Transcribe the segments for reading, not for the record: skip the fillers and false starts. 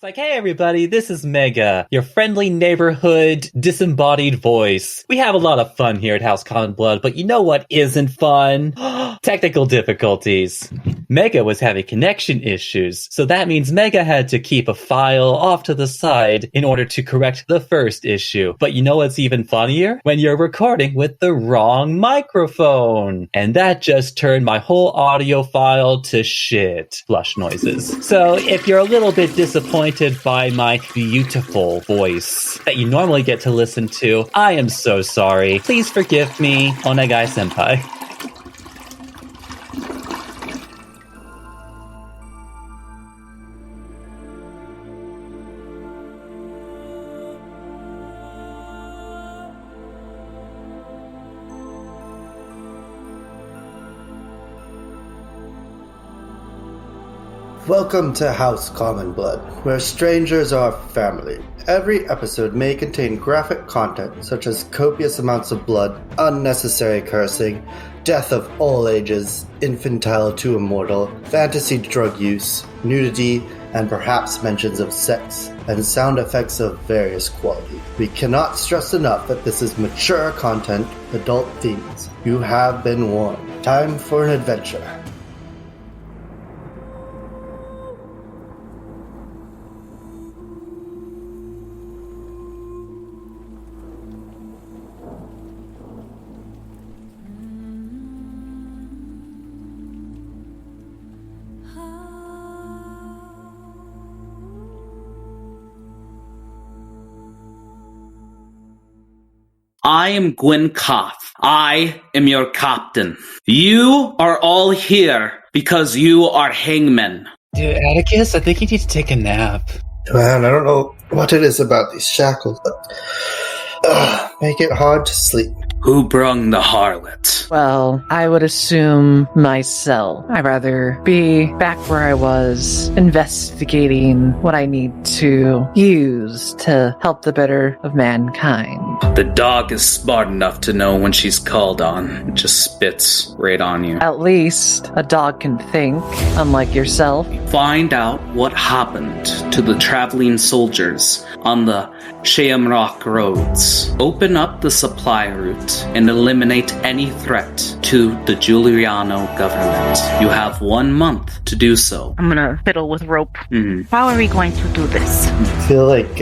Like, hey everybody, this is Mega, your friendly neighborhood disembodied voice. We have a lot of fun here at House Common Blood, but you know what isn't fun? Technical difficulties. Mega was having connection issues, so that means Mega had to keep a file off to the side in order to correct the first issue. But you know what's even funnier? When you're recording with the wrong microphone. And that just turned my whole audio file to shit. Flush noises. So if you're a little bit disappointed by my beautiful voice that you normally get to listen to, I am so sorry. Please forgive me, Onegai Senpai. Welcome to House Common Blood, where strangers are family. Every episode may contain graphic content such as copious amounts of blood, unnecessary cursing, death of all ages, infantile to immortal, fantasy drug use, nudity, and perhaps mentions of sex, and sound effects of various quality. We cannot stress enough that this is mature content, adult themes. You have been warned. Time for an adventure. I am Gwyn Koth. I am your captain. You are all here because you are Hangmen. Dude, Atticus, I think you need to take a nap. Man, I don't know what it is about these shackles, but make it hard to sleep. Who brung the harlot? Well, I would assume myself. I'd rather be back where I was, investigating what I need to use to help the better of mankind. The dog is smart enough to know when she's called on. It just spits right on you. At least a dog can think, unlike yourself. Find out what happened to the traveling soldiers on the Shamrock roads. Open up the supply route and eliminate any threat to the Giuliano government. You have 1 month to do so. I'm gonna fiddle with rope. Mm-hmm. How are we going to do this? I feel like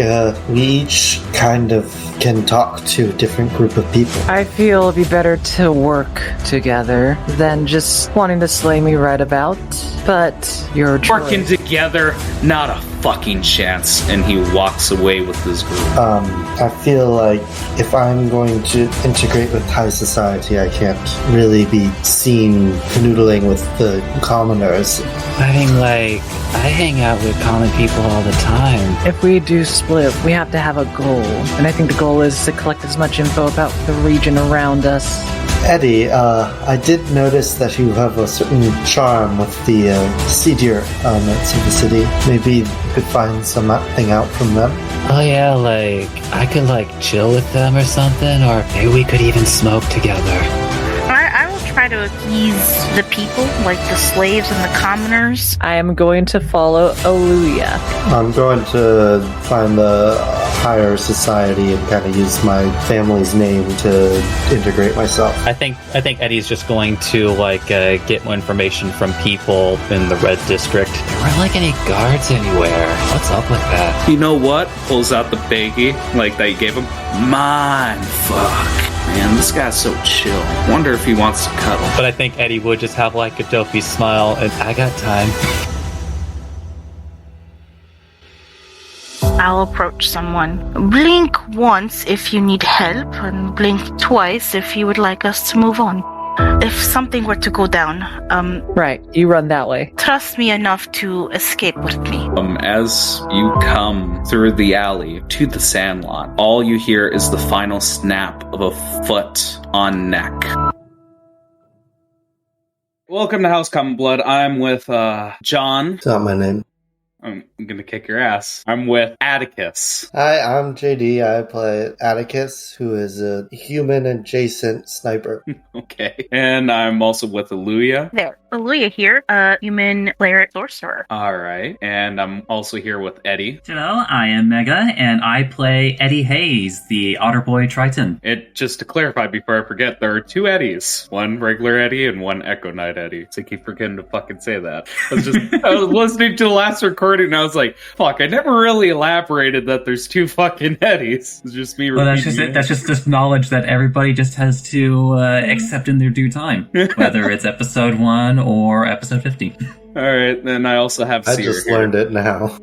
we each kind of can talk to a different group of people. I feel it'd be better to work together than just wanting to slay me right about. But your choice. Working together, not a fucking chance. And he walks away with his group. I feel like if I'm going to integrate with high society, I can't really be seen canoodling with the commoners. I mean, like, I hang out with common people all the time. If we do split, we have to have a goal. And I think the goal is to collect as much info about the region around us. Eddie, I did notice that you have a certain charm with the seedier elements of the city. Maybe you could find something out from them. Oh yeah, like, I could like chill with them or something, or maybe we could even smoke together. I will try to appease the people, like the slaves and the commoners. I am going to follow Aluya. I'm going to find the higher society and kind of use my family's name to integrate myself. I think Eddie's just going to like get more information from people in the red district. There weren't like any guards anywhere. What's up with that? You know what? Pulls out the baggie, like that you gave him. Mind fuck. Man, this guy's so chill. Wonder if he wants to cuddle. But I think Eddie would just have like a dopey smile and I got time. I'll approach someone. Blink once if you need help, and blink twice if you would like us to move on. If something were to go down, Right, you run that way. trust me enough to escape with me. As you come through the alley to the sandlot, all you hear is the final snap of a foot on neck. Welcome to House Common Blood. I'm with John. It's not my name. I'm gonna kick your ass. I'm with Atticus. Hi, I'm JD. I play Atticus, who is a human-adjacent sniper. Okay. And I'm also with Aluya. There. Aluya here, human player sorcerer. Alright. And I'm also here with Eddie. Hello, I am Mega, and I play Eddie Hayes, the Otter Boy Triton. Just to clarify before I forget, there are two Eddies. One regular Eddie and one Echo Knight Eddie. So I keep forgetting to fucking say that. I was listening to the last recording and I was like, fuck, I never really elaborated that there's two fucking Eddies. It's just me Well, that's repeating just it. it. That's just knowledge that everybody just has to accept in their due time, whether it's episode 1 or episode 50. Alright, then I also have I Seer just here. learned it now.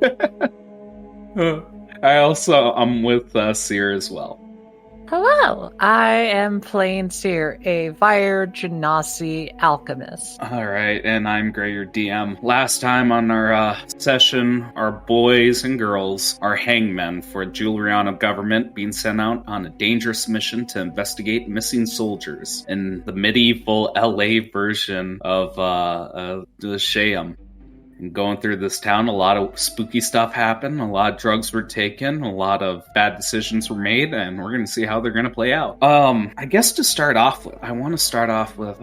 I'm with Seer as well. Hello, I am playing Seer, a Vire Genasi alchemist. Alright, and I'm Gray, your DM. Last time on our session, our boys and girls are hangmen for Juliana government being sent out on a dangerous mission to investigate missing soldiers in the medieval LA version of the Shayam. And going through this town, a lot of spooky stuff happened, a lot of drugs were taken, a lot of bad decisions were made, and we're going to see how they're going to play out. I guess to start off with, I want to start off with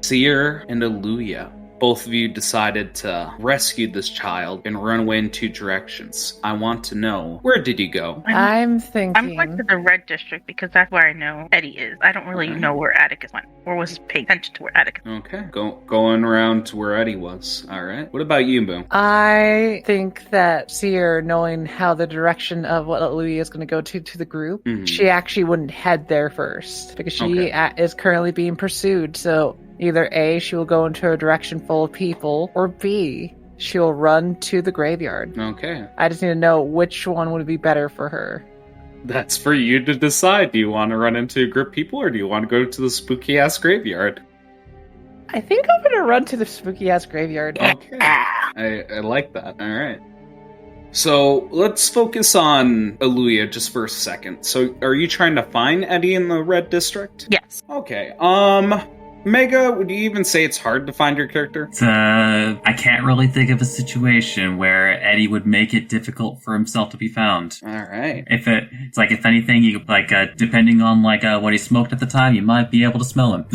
Seer and Aluya. Both of you decided to rescue this child and run away in two directions. I want to know, where did you go? I'm thinking. I'm going to the red district because that's where I know Eddie is. I don't really know where Atticus went, or was paying attention to where Atticus. Okay, going around to where Eddie was. All right. What about you, Boom? I think that Seer, knowing how the direction of what Louis is going to go to the group, she actually wouldn't head there first because she is currently being pursued. So either A, she will go into a direction full of people, or B, she will run to the graveyard. Okay. I just need to know which one would be better for her. That's for you to decide. Do you want to run into a group of people, or do you want to go to the spooky-ass graveyard? I think I'm going to run to the spooky-ass graveyard. Okay. I like that. All right. So let's focus on Aluya just for a second. So are you trying to find Eddie in the red district? Yes. Okay. Mega, would you even say it's hard to find your character? I can't really think of a situation where Eddie would make it difficult for himself to be found. All right. It's like, if anything, you depending on what he smoked at the time, you might be able to smell him.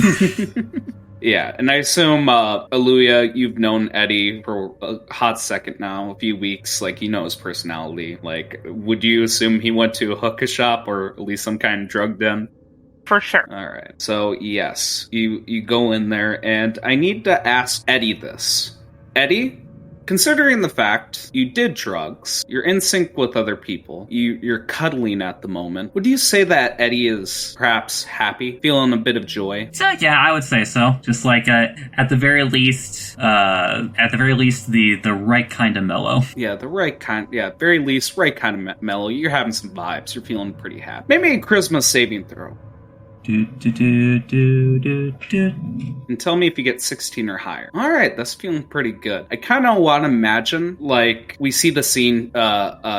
Yeah, and I assume, Aluya, you've known Eddie for a hot second now, a few weeks, you know his personality. Would you assume he went to a hookah shop or at least some kind of drug den? For sure. Alright, so yes, you go in there, and I need to ask Eddie this. Eddie, considering the fact you did drugs, you're in sync with other people, you're cuddling at the moment, would you say that Eddie is perhaps happy, feeling a bit of joy? So yeah, I would say so. Just at the very least, the right kind of mellow. Yeah, very least, right kind of mellow. You're having some vibes, you're feeling pretty happy. Maybe a charisma saving throw. And tell me if you get 16 or higher. Alright, that's feeling pretty good. I kind of want to imagine, we see the scene,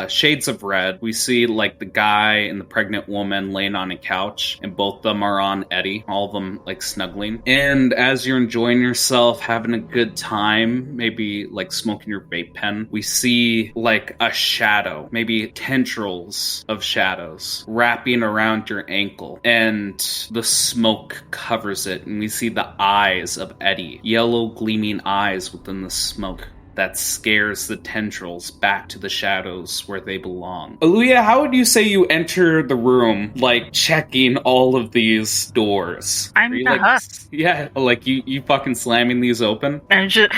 Shades of Red. We see, the guy and the pregnant woman laying on a couch, and both of them are on Eddie. All of them, snuggling. And as you're enjoying yourself, having a good time, maybe, smoking your vape pen, we see, a shadow, maybe tendrils of shadows, wrapping around your ankle. And the smoke covers it, and we see the eyes of Eddie, yellow gleaming eyes within the smoke that scares the tendrils back to the shadows where they belong. Aluya, how would you say you enter the room, checking all of these doors? I'm the host. Yeah, you fucking slamming these open? And just...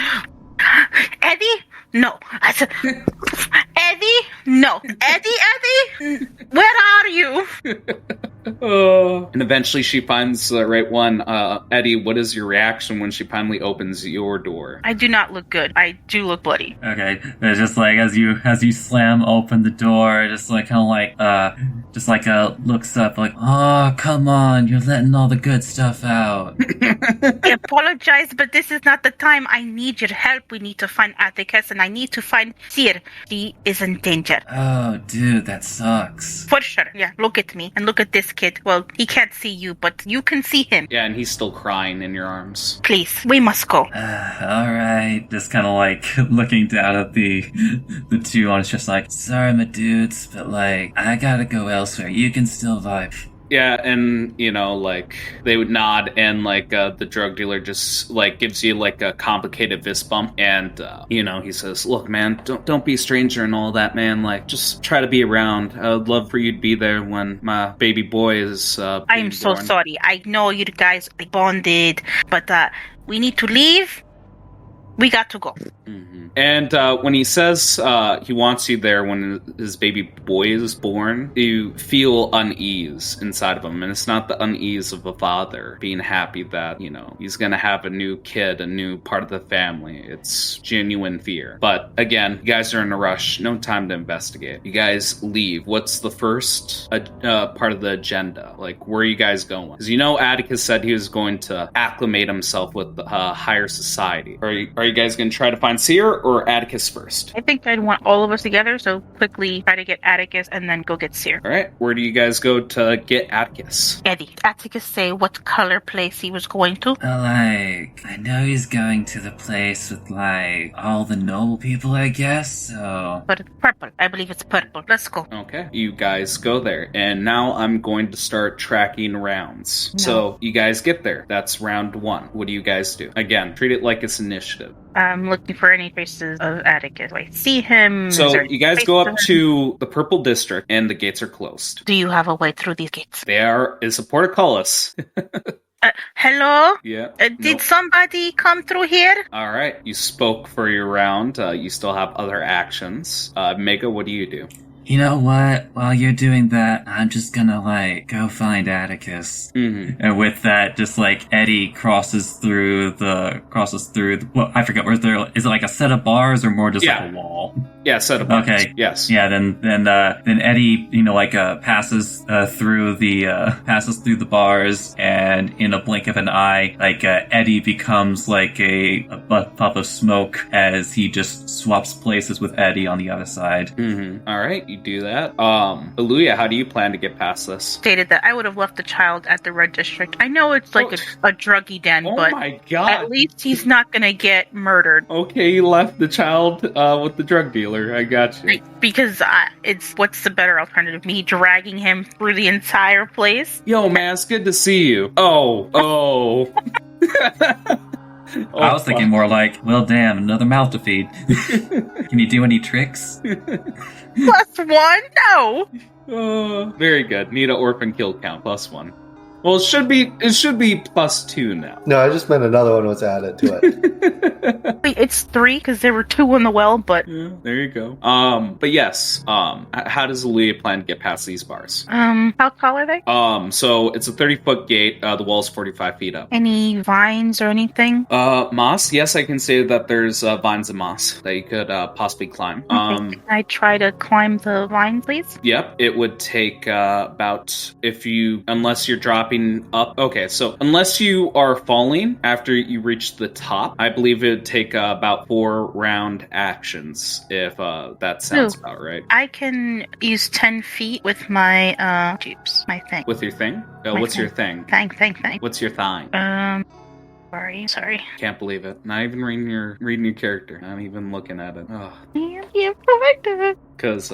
Eddie? No. I said... Eddie? No. Eddie? Where are you? And eventually she finds the right one. Eddie, what is your reaction when she finally opens your door? I do not look good. I do look bloody. Okay, it's just as you slam open the door, looks up oh, come on, you're letting all the good stuff out. I apologize, but this is not the time. I need your help. We need to find Atticus, and I need to find Seer. He is in danger. Oh, dude, that sucks. For sure. Yeah, look at me and look at this kid. Well, he can't can't see you, but you can see him. Yeah, and he's still crying in your arms. Please, we must go. Alright. Just kind of like looking down at the two on. It's just like, sorry, my dudes, but like, I gotta go elsewhere. You can still vibe. Yeah, and, like, they would nod, and, like, the drug dealer just, like, gives you, like, a complicated fist bump, and, he says, look, man, don't be a stranger and all that, man, like, just try to be around. I would love for you to be there when my baby boy is, I am so born. sorry. I know you guys bonded, but, we need to leave. We got to go. Mm-hmm. And when he says he wants you there when his baby boy is born, you feel unease inside of him. And it's not the unease of a father being happy that, he's going to have a new kid, a new part of the family. It's genuine fear. But again, you guys are in a rush. No time to investigate. You guys leave. What's the first part of the agenda? Like, where are you guys going? Because Atticus said he was going to acclimate himself with higher society. Are you guys going to try to find Seer or Atticus first? I think I'd want all of us together, so quickly try to get Atticus and then go get Seer. All right. Where do you guys go to get Atticus? Eddie, Atticus say what color place he was going to? I know he's going to the place with, like, all the noble people, I guess, so... But it's purple. I believe it's purple. Let's go. Okay. You guys go there. And now I'm going to start tracking rounds. No. So you guys get there. That's round 1. What do you guys do? Again, treat it like it's initiative. I'm looking for any traces of Atticus. I see him. So you guys go up to the purple district, and the gates are closed. Do you have a way through these gates? It's a portcullis. Hello? Yeah. Did somebody come through here? All right. You spoke for your round. You still have other actions. Mega, what do you do? You know what? While you're doing that, I'm just gonna, like, go find Atticus. Mm-hmm. And with that, just, like, Eddie crosses through well, I forget, is it like a set of bars or more just like a wall? Yeah, set of bars. Okay. Yes. Yeah, then Eddie, passes through the bars, and in a blink of an eye, Eddie becomes like a puff of smoke as he just swaps places with Eddie on the other side. Mm-hmm. All right, you do that. Aluya, how do you plan to get past this? Stated that I would have left the child at the red district. I know it's like a druggy den, but my God. At least he's not gonna get murdered. Okay, you left the child with the drug dealer. I got you. Because what's the better alternative? Me dragging him through the entire place? Yo, man, it's good to see you. Oh. I was thinking more like, well, damn, another mouth to feed. Can you do any tricks? +1? No. Very good. Need an orphan kill count. +1. Well, it should be +2 now. No, I just meant another one was added to it. Wait, it's 3 because there were 2 in the well, but... Yeah, there you go. But yes, how does Aaliyah plan to get past these bars? How tall are they? So it's a 30-foot gate. The wall's 45 feet up. Any vines or anything? Moss? Yes, I can say that there's vines and moss that you could possibly climb. Can I try to climb the vine, please? Yep, it would take about, unless you're dropping up. Okay, so unless you are falling after you reach the top, I believe it would take about 4 round actions, if that sounds about right. I can use 10 feet with my my thing. With your thing? What's your thing? Thing. What's your thing? Sorry. Can't believe it. Not even reading your character. Not even looking at it. Oh. Yeah, perfect. Because,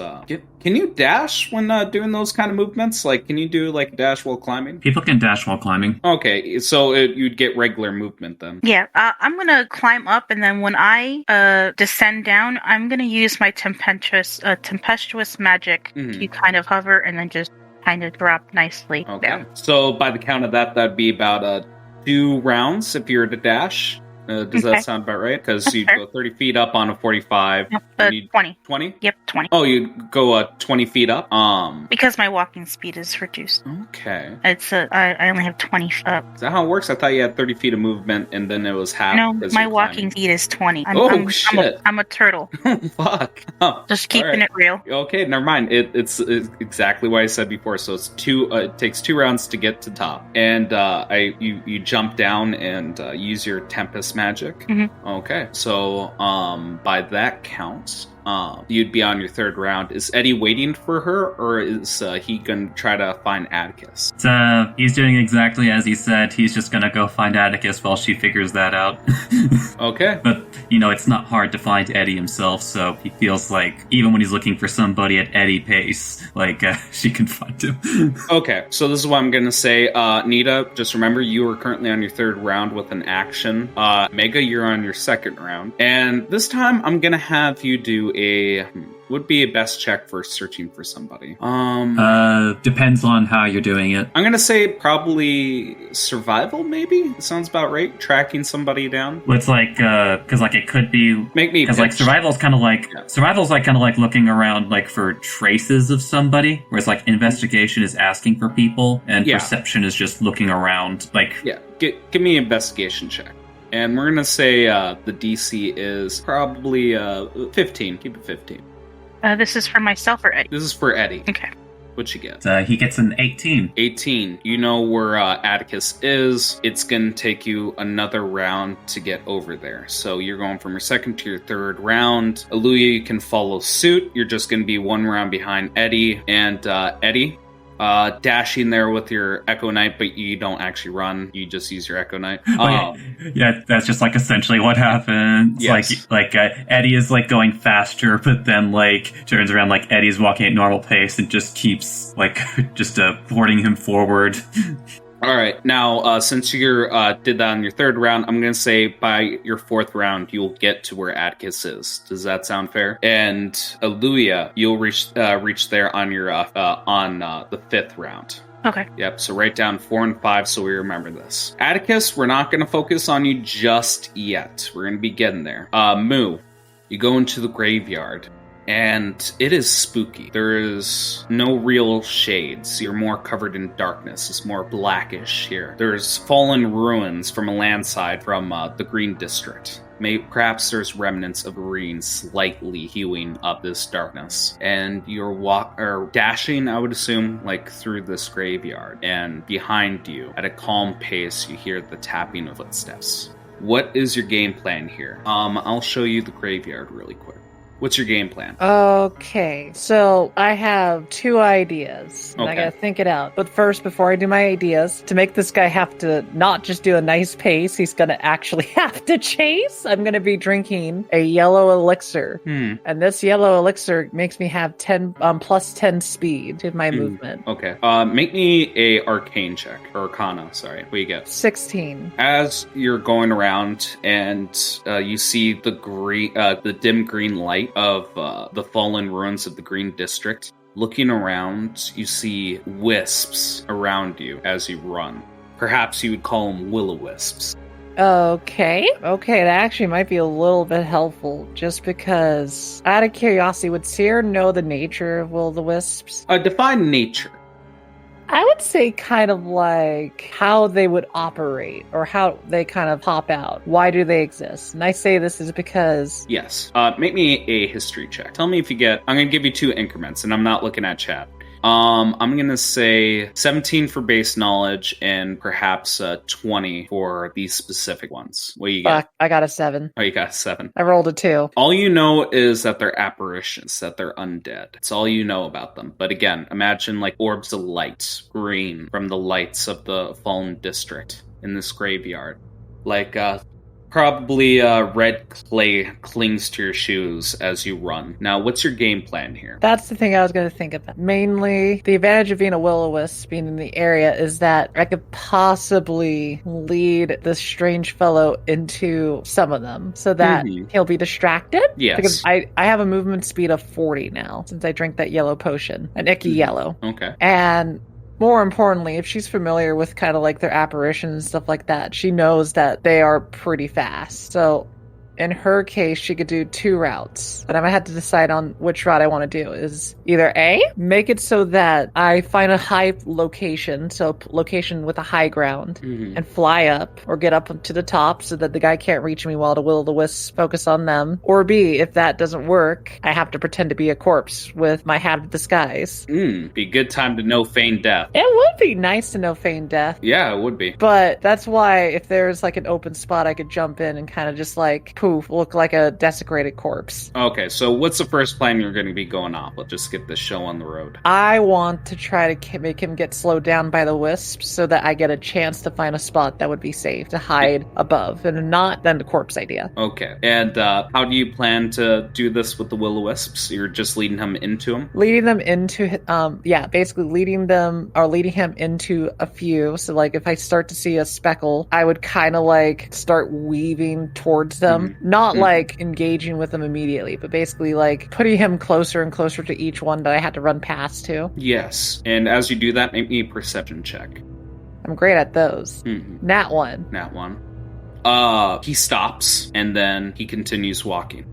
can you dash when doing those kind of movements? Like, can you do, like, dash while climbing? People can dash while climbing. Okay, so you'd get regular movement then. Yeah, I'm gonna climb up, and then when I descend down, I'm gonna use my tempestuous magic to kind of hover and then just kind of drop nicely down. So by the count of that'd be about 2 rounds if you were to dash. Does that sound about right? Because you go 30 feet up on a 45. Yep, 20. 20? Yep, 20. Oh, you go 20 feet up? Because my walking speed is reduced. Okay. I only have 20 up. Is that how it works? I thought you had 30 feet of movement and then it was half. No, my walking speed is 20. Shit. I'm a turtle. Fuck. Oh, just keeping it real. Okay, never mind. It's exactly what I said before. So it's 2. It takes 2 rounds to get to top, and you jump down and use your Tempest magic. Mm-hmm. Okay, so by that count, you'd be on your third round. Is Eddie waiting for her, or is he gonna try to find Atticus? He's doing exactly as he said. He's just gonna go find Atticus while she figures that out. Okay. But, it's not hard to find Eddie himself, so he feels like even when he's looking for somebody at Eddie pace, she can find him. Okay, so this is what I'm gonna say. Nita, just remember you are currently on your third round with an action. Mega, you're on your second round. And this time I'm gonna have you do would be a best check for searching for somebody. Depends on how you're doing it. I'm gonna say probably survival, maybe? Sounds about right. Tracking somebody down. Well, it's because it could be... Make me... Because survival's kind of like... Yeah. Survival's kind of like looking around for traces of somebody, whereas investigation is asking for people, and perception is just looking around, Yeah, give me an investigation check. And we're gonna say the DC is probably 15. Keep it 15. This is for myself or Eddie? This is for Eddie. Okay. What'd you get? He gets an 18. 18. You know where Atticus is. It's going to take you another round to get over there. So you're going from your second to your third round. Aluya, you can follow suit. You're just going to be one round behind Eddie. And Eddie, dashing there with your Echo Knight, but you don't actually run. You just use your Echo Knight. Yeah, that's just just what happens. Yes. Eddie is going faster, but then turns around Eddie's walking at normal pace and just keeps just boarding him forward. All right. Now, since you did that on your third round, I'm going to say by your fourth round, you'll get to where Atticus is. Does that sound fair? And Aluya, you'll reach there on your on the fifth round. Okay. Yep. So write down 4 and 5 so we remember this. Atticus, we're not going to focus on you just yet. We're going to be getting there. Moo, you go into the graveyard. And it is spooky. There is no real shades. You're more covered in darkness. It's more blackish here. There's fallen ruins from a landslide from the Green District. Perhaps there's remnants of green slightly hewing up this darkness. And you're dashing, I would assume, through this graveyard. And behind you, at a calm pace, you hear the tapping of footsteps. What is your game plan here? I'll show you the graveyard really quick. What's your game plan? Okay, so I have 2 ideas. And I gotta think it out. But first, before I do my ideas, to make this guy have to not just do a nice pace, he's gonna actually have to chase. I'm gonna be drinking a yellow elixir. And this yellow elixir makes me have plus 10 speed to my movement. Okay. Make me a arcane check. Or arcana, sorry. What do you get? 16. As you're going around and you see the dim green light of the fallen ruins of the Green District. Looking around, you see wisps around you as you run. Perhaps you would call them will-o-wisps. Okay, that actually might be a little bit helpful, just because, out of curiosity, would Seer know the nature of will-o-wisps? Define nature. I would say kind of how they would operate, or how they kind of pop out. Why do they exist? And I say this is because... Yes. Make me a history check. Tell me if you get... I'm going to give you 2 increments, and I'm not looking at chat. I'm going to say 17 for base knowledge and perhaps 20 for these specific ones. What do you get? I got a 7. Oh, you got a 7. I rolled a 2. All you know is that they're apparitions, that they're undead. It's all you know about them. But again, imagine orbs of light, green, from the lights of the fallen district in this graveyard. Probably red clay clings to your shoes as you run. Now, what's your game plan here? That's the thing I was going to think about. Mainly, the advantage of being a will-o-wisp, being in the area, is that I could possibly lead this strange fellow into some of them so that he'll be distracted. Yes. Because I have a movement speed of 40 now since I drank that yellow potion, an icky yellow. Okay. And... more importantly, if she's familiar with kind of their apparitions and stuff like that, she knows that they are pretty fast. So in her case, she could do 2 routes. But I might have to decide on which route I want to do. Is either A, make it so that I find a high location, so location with a high ground, and fly up or get up to the top so that the guy can't reach me while the will-o-the-wisps focus on them. Or B, if that doesn't work, I have to pretend to be a corpse with my hat of disguise. Be a good time to know feign death. It would be nice to know feign death. Yeah, it would be. But that's why if there's an open spot, I could jump in and kind of just poof poof, look like a desecrated corpse. Okay, so what's the first plan you're going to be going off? Let's just get this show on the road. I want to try to make him get slowed down by the wisps so that I get a chance to find a spot that would be safe to hide above. And if not, then the corpse idea. Okay, and how do you plan to do this with the will-o-wisps? You're just leading him into them? Leading them into, basically leading him into a few. So, like, if I start to see a speckle, I would kind of, like, start weaving towards them. Not, like, engaging with them immediately, but basically, like, putting him closer and closer to each one that I had to run past to. Yes, and as you do that, make me a perception check. I'm great at those. Nat 1. Nat 1. He stops, and then he continues walking.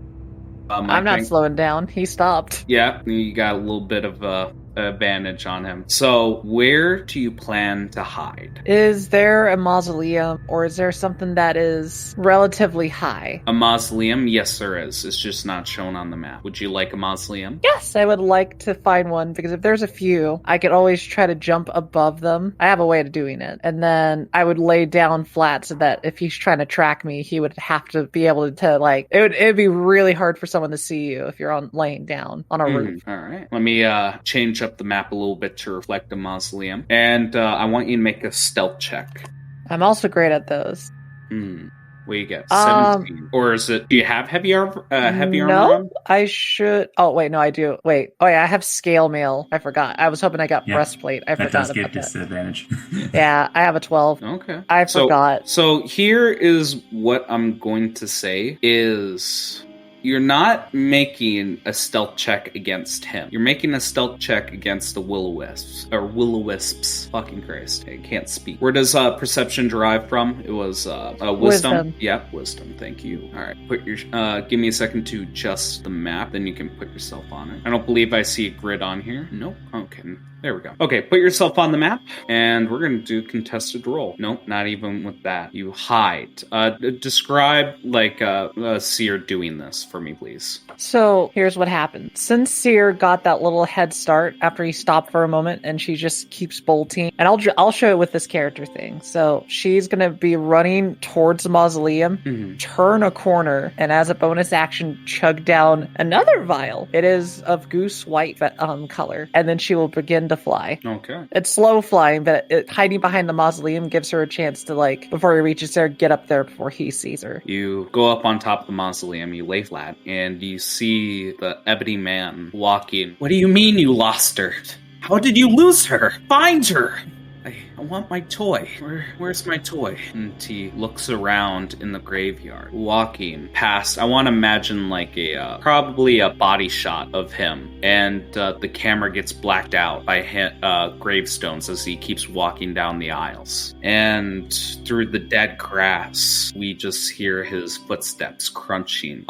I'm not slowing down. He stopped. Yeah, you got a little bit of advantage on him. So, where do you plan to hide? Is there a mausoleum, or is there something that is relatively high? A mausoleum? Yes, there is. It's just not shown on the map. Would you like a mausoleum? Yes, I would like to find one, because if there's a few, I could always try to jump above them. I have a way of doing it. And then I would lay down flat so that if he's trying to track me, he would have to be able to like, it'd be really hard for someone to see you if you're laying down on a roof. All right. Let me change up the map a little bit to reflect the mausoleum. And I want you to make a stealth check. I'm also great at those. What do you get? 17. Or is it, do you have heavy armor? No, I should. Oh, wait, no, I do. Wait. Oh, yeah, I have scale mail. I forgot. I was hoping I got breastplate. I forgot does about give disadvantage. Yeah, I have a 12. Okay. I forgot. So here is what I'm going to say is... You're not making a stealth check against him. You're making a stealth check against the will-o-wisps. Or will-o-wisps. Fucking Christ. I can't speak. Where does perception derive from? It was wisdom. Yeah, wisdom. Thank you. Alright. Give me a second to adjust the map. Then you can put yourself on it. I don't believe I see a grid on here. Nope. Okay. There we go. Okay, put yourself on the map, and we're going to do contested roll. Nope, not even with that. You hide. Describe, like, Seer doing this for me, please. So, here's what happened. Since Seer got that little head start after he stopped for a moment, and she just keeps bolting, and I'll show it with this character thing. So, she's going to be running towards the mausoleum, turn a corner, and as a bonus action, chug down another vial. It is of goose white color, and then she will begin to fly. Okay. It's slow flying, but hiding behind the mausoleum gives her a chance to, like, before he reaches there, get up there before he sees her. You go up on top of the mausoleum, you lay flat, and you see the ebony man walking. What do you mean you lost her? How did you lose her? Find her! I want my toy. Where's my toy? And he looks around in the graveyard, walking past. I want to imagine like probably a body shot of him, and the camera gets blacked out by gravestones as he keeps walking down the aisles. And through the dead grass, we just hear his footsteps crunching.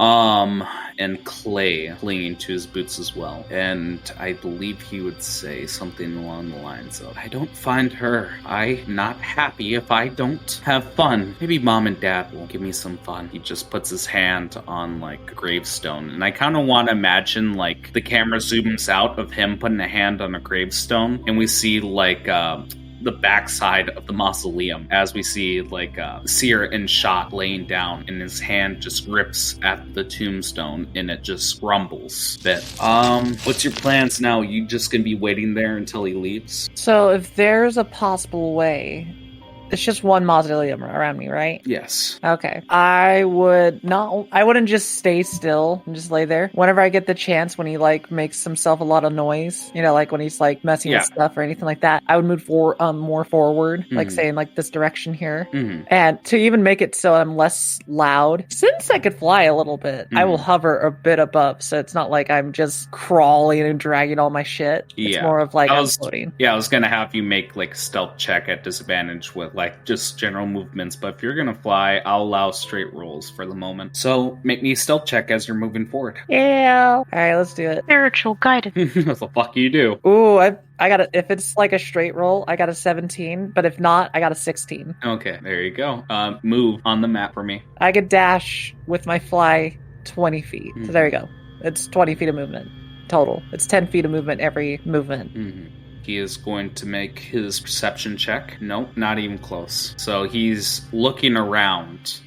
And clay clinging to his boots as well. And I believe he would say something along the lines of, I don't find her. I'm not happy if I don't have fun. Maybe mom and dad will give me some fun. He just puts his hand on like a gravestone. And I kind of want to imagine like the camera zooms out of him putting a hand on a gravestone. And we see like the backside of the mausoleum as we see like Seer in shot laying down, and his hand just grips at the tombstone and it just rumbles a bit. What's your plans now? You just gonna be waiting there until he leaves? So if there's a possible way, it's just one mausoleum around me, right? Yes. Okay. I wouldn't just stay still and just lay there. Whenever I get the chance, when he like makes himself a lot of noise, you know, like when he's like messing with stuff or anything like that, I would move more forward, like saying like this direction here. And to even make it so I'm less loud, since I could fly a little bit, I will hover a bit above. So it's not like I'm just crawling and dragging all my shit. It's more of like I'm floating. Yeah, I was gonna have you make like a stealth check at disadvantage with like just general movements, but if you're gonna fly, I'll allow straight rolls for the moment. So make me a stealth check as you're moving forward. Yeah. All right, let's do it. Spiritual guidance. What the fuck you do? Ooh, I got it. If it's like a straight roll, I got a 17, but if not, I got a 16. Okay, there you go. Move on the map for me. I could dash with my fly 20 feet. So there you go. It's 20 feet of movement total. It's 10 feet of movement every movement. He is going to make his perception check. Nope, not even close. So he's looking around,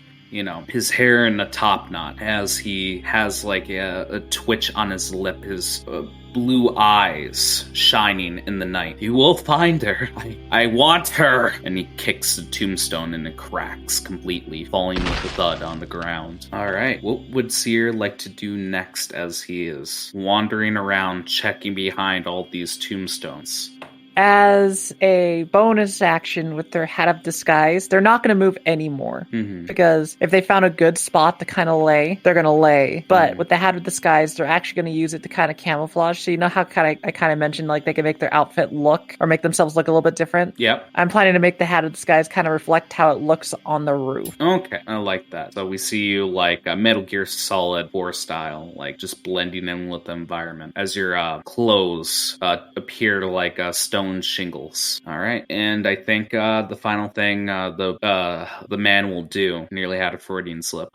his hair in a top knot as he has like a twitch on his lip, his blue eyes shining in the night. You will find her. I want her. And he kicks the tombstone and it cracks completely, falling with a thud on the ground. All right, what would Seer like to do next as he is wandering around checking behind all these tombstones? As a bonus action with their Hat of Disguise, they're not going to move anymore. Because if they found a good spot to kind of lay, they're going to lay. But with the Hat of Disguise, they're actually going to use it to kind of camouflage. So you know how I kind of mentioned like they can make their outfit look or make themselves look a little bit different? Yep. I'm planning to make the Hat of Disguise kind of reflect how it looks on the roof. Okay, I like that. So we see you like a Metal Gear Solid 4 style, like just blending in with the environment as your clothes appear like stone shingles. All right, and I think the final thing the man will do, nearly had a Freudian slip.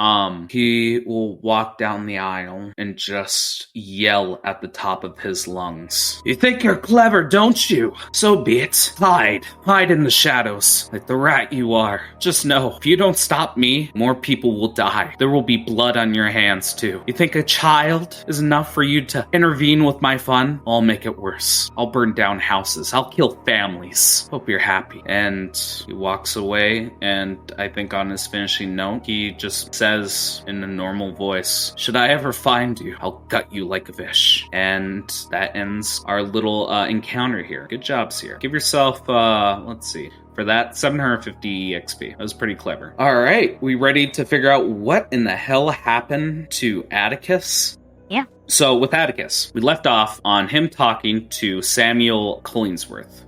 He will walk down the aisle and just yell at the top of his lungs. You think you're clever, don't you? So be it. Hide in the shadows, like the rat you are. Just know, if you don't stop me, more people will die. There will be blood on your hands too. You think a child is enough for you to intervene with my fun? I'll make it worse. I'll burn down houses. I'll kill families. Hope you're happy. And he walks away, and I think on his finishing note, he just says in a normal voice, should I ever find you, I'll gut you like a fish. And that ends our little encounter here. Good job, Seer. Give yourself, let's see, for that 750 XP. That was pretty clever. All right, we ready to figure out what in the hell happened to Atticus? Yeah. So with Atticus, we left off on him talking to Samuel Collingsworth.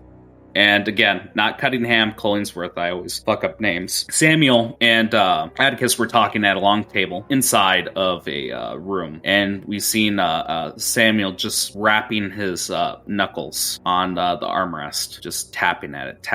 And again, not Cunningham, Collingsworth, I always fuck up names. Samuel and Atticus were talking at a long table inside of a room. And we've seen Samuel just rapping his knuckles on the armrest, just tapping at it.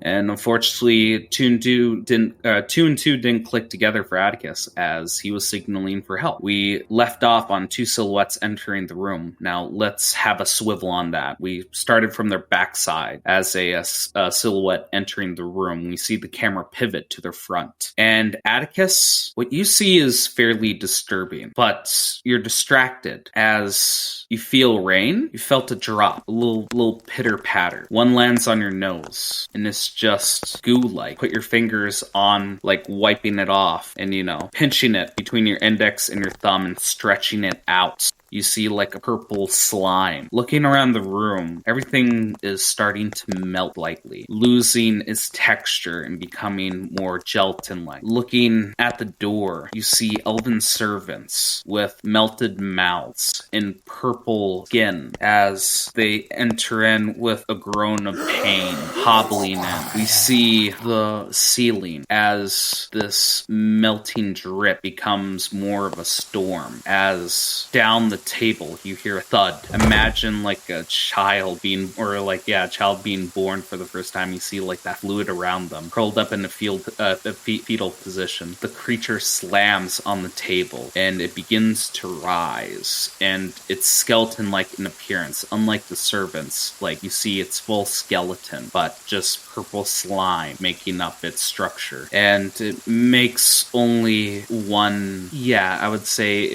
And unfortunately, two and two didn't click together for Atticus as he was signaling for help. We left off on two silhouettes entering the room. Now let's have a swivel on that. We started from their backside as a silhouette entering the room. We see the camera pivot to their front. And Atticus, what you see is fairly disturbing, but you're distracted as you feel rain. You felt a drop, a little pitter patter. One lands on your nose, and it's just goo-like. Put your fingers on, like, wiping it off and, pinching it between your index and your thumb and stretching it out. You see like a purple slime. Looking around the room, everything is starting to melt lightly, losing its texture and becoming more gelatin-like. Looking at the door, you see elven servants with melted mouths and purple skin as they enter in with a groan of pain, hobbling in. We see the ceiling as this melting drip becomes more of a storm as down the table you hear a thud. Imagine like a child being born for the first time. You see like that fluid around them curled up in a fetal position. The creature slams on the table and it begins to rise, and it's skeleton-like in appearance. Unlike the servants, like you see its full skeleton, but just purple slime making up its structure. And it makes only one, I would say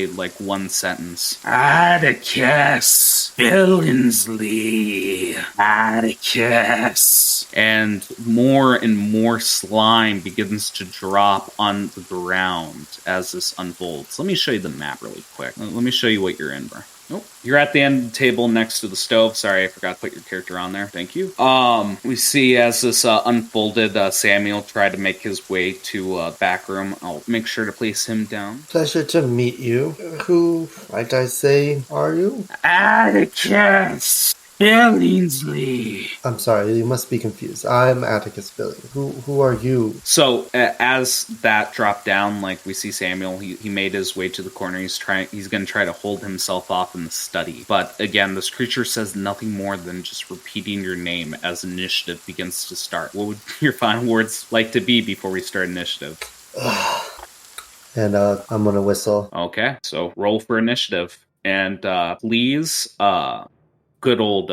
like one sentence. Atticus Billingsley. Atticus. And more slime begins to drop on the ground as this unfolds. Let me show you the map really quick. Let me show you what you're in for. Oh, you're at the end of the table next to the stove. Sorry, I forgot to put your character on there. Thank you. We see as this unfolded, Samuel tried to make his way to a back room. I'll make sure to place him down. Pleasure to meet you. Who, might I say, are you? Atticus Billingsley. I'm sorry, you must be confused. I'm Atticus Billings. Who are you? So as that dropped down, like we see Samuel, he made his way to the corner. He's going to try to hold himself off in the study. But again, this creature says nothing more than just repeating your name as initiative begins to start. What would your final words like to be before we start initiative? And I'm going to whistle. Okay, so roll for initiative. And please, good old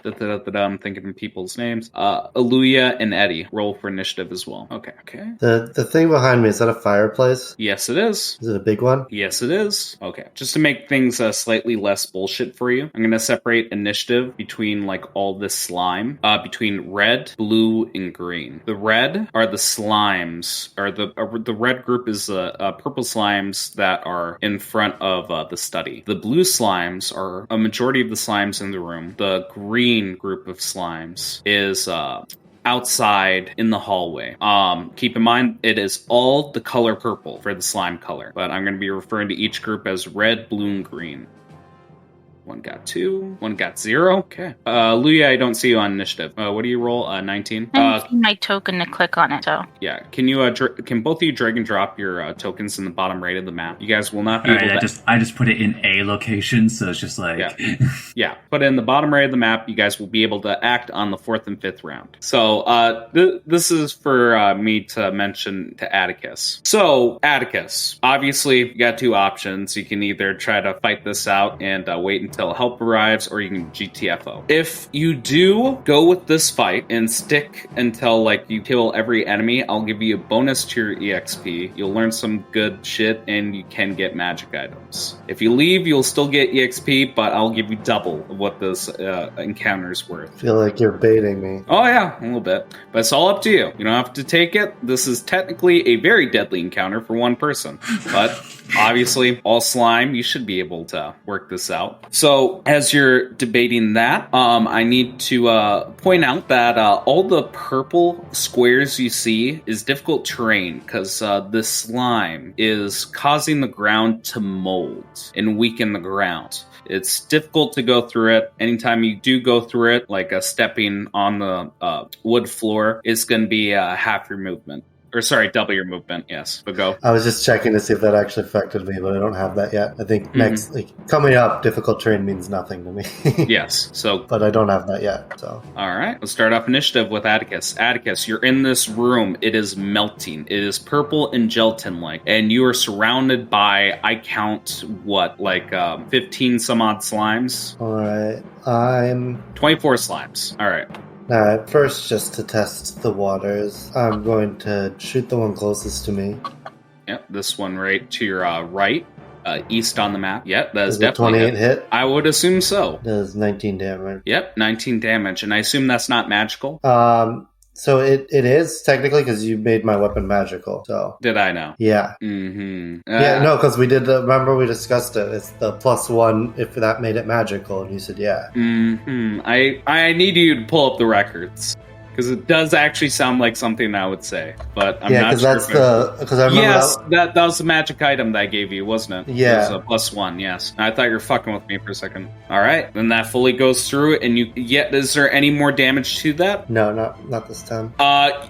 I'm thinking of people's names. Aluya and Eddie. Roll for initiative as well. Okay. The thing behind me, is that a fireplace? Yes, it is. Is it a big one? Yes, it is. Okay. Just to make things slightly less bullshit for you, I'm going to separate initiative between like all this slime, between red, blue, and green. The red are the slimes, or the red group is the purple slimes that are in front of the study. The blue slimes are a majority of the slimes in the room. The green group of slimes is outside in the hallway. Keep in mind, it is all the color purple for the slime color, but I'm going to be referring to each group as red, blue, and green. One got 2, one got 0. Okay. Luya, I don't see you on initiative. What do you roll? 19? I see my token to click on it, so. Yeah. Can you, can both of you drag and drop your tokens in the bottom right of the map? You guys will not be able to... I just put it in a location, so it's just like... Yeah. Put it in the bottom right of the map. You guys will be able to act on the 4th and 5th round. So, this is for me to mention to Atticus. So, Atticus, obviously, you got 2 options. You can either try to fight this out and wait until help arrives, or you can GTFO. If you do go with this fight and stick until like you kill every enemy, I'll give you a bonus to your EXP. You'll learn some good shit and you can get magic items. If you leave, you'll still get EXP, but I'll give you double of what this encounter's worth. I feel like you're baiting me. Oh yeah, a little bit. But it's all up to you. You don't have to take it. This is technically a very deadly encounter for one person. But obviously, all slime, you should be able to work this out. So, as you're debating that, I need to point out that all the purple squares you see is difficult terrain because the slime is causing the ground to mold and weaken the ground. It's difficult to go through it. Anytime you do go through it, like stepping on the wood floor, it's going to be half your movement. Or sorry, double your movement, yes. But go. I was just checking to see if that actually affected me, but I don't have that yet. I think next, coming up, difficult terrain means nothing to me. Yes, so... But I don't have that yet, so... Alright, let's start off initiative with Atticus. Atticus, you're in this room. It is melting. It is purple and gelatin-like. And you are surrounded by, I count, 15 some odd slimes? Alright, I'm... 24 slimes. Alright. Alright, first, just to test the waters, I'm going to shoot the one closest to me. Yep, this one right to your right, east on the map. Yep, that is Does definitely 28 hit? I would assume so. Does 19 damage. Yep, 19 damage, and I assume that's not magical? So it is, technically, because you made my weapon magical, so... Did I know? Yeah. Mm-hmm. Yeah, no, because we did, remember we discussed it. It's the +1 if that made it magical, and you said yeah. Mm-hmm. I need you to pull up the records. Because it does actually sound like something I would say, but I'm not sure. Because I remember. Yes, that was the magic item that I gave you, wasn't it? Yeah. It was a +1, yes. I thought you were fucking with me for a second. All right, then that fully goes through, and is there any more damage to that? No, not this time.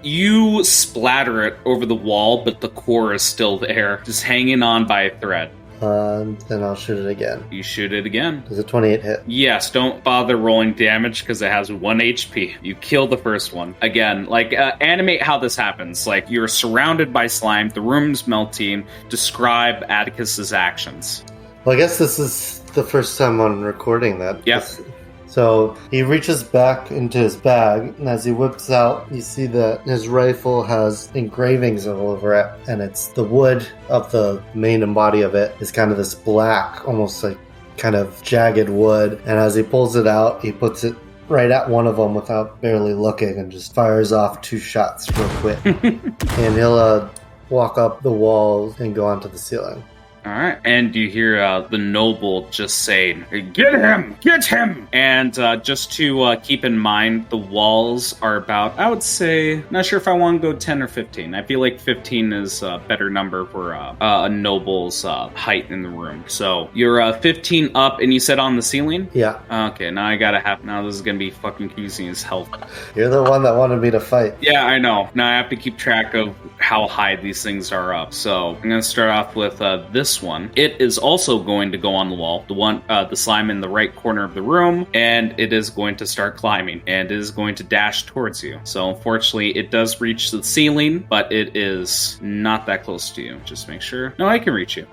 You splatter it over the wall, but the core is still there, just hanging on by a thread. Then I'll shoot it again. You shoot it again. Does a 28 hit? Yes, don't bother rolling damage because it has 1 HP. You kill the first one. Again, animate how this happens. You're surrounded by slime, the room's melting. Describe Atticus's actions. Well, I guess this is the first time on recording that. Yes. So he reaches back into his bag, and as he whips out, you see that his rifle has engravings all over it, and it's the wood of the main and body of it is kind of this black, almost like kind of jagged wood, and as he pulls it out, he puts it right at one of them without barely looking and just fires off 2 shots real quick. And he'll walk up the walls and go onto the ceiling. All right, and you hear the noble just saying, "Get him! Get him!" And just to keep in mind, the walls are about, I would say, not sure if I want to go 10 or 15. I feel like 15 is a better number for a noble's height in the room. So you're 15 up, and you said on the ceiling? Yeah. Okay, now I gotta have, now this is gonna be fucking using his health. You're the one that wanted me to fight. Yeah, I know. Now I have to keep track of how high these things are up. So I'm gonna start off with this one. It is also going to go on the wall, the slime in the right corner of the room, and it is going to start climbing, and it is going to dash towards you. So unfortunately, it does reach the ceiling, but it is not that close to you. Just make sure. No, I can reach you.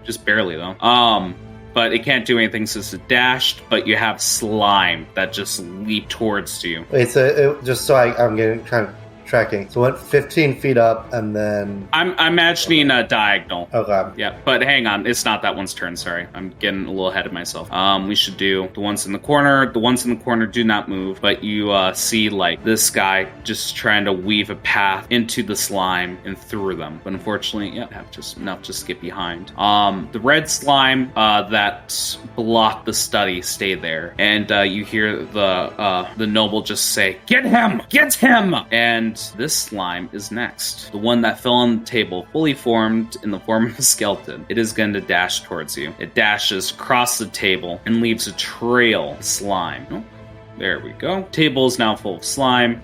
Just barely, though. but it can't do anything since it dashed, but you have slime that just leaped towards you. Wait, so just so I'm getting kind of tracking. So it went 15 feet up and then... I'm imagining a diagonal. Okay. Yeah, but hang on. It's not that one's turn, sorry. I'm getting a little ahead of myself. We should do the ones in the corner. The ones in the corner do not move, but you see like this guy just trying to weave a path into the slime and through them. But unfortunately, yeah, have just enough to get behind. The red slime that blocked the study stay there. And you hear the noble just say, "Get him! Get him!" And this slime is next. The one that fell on the table, fully formed in the form of a skeleton. It is going to dash towards you. It dashes across the table and leaves a trail of slime. Oh, there we go. Table is now full of slime.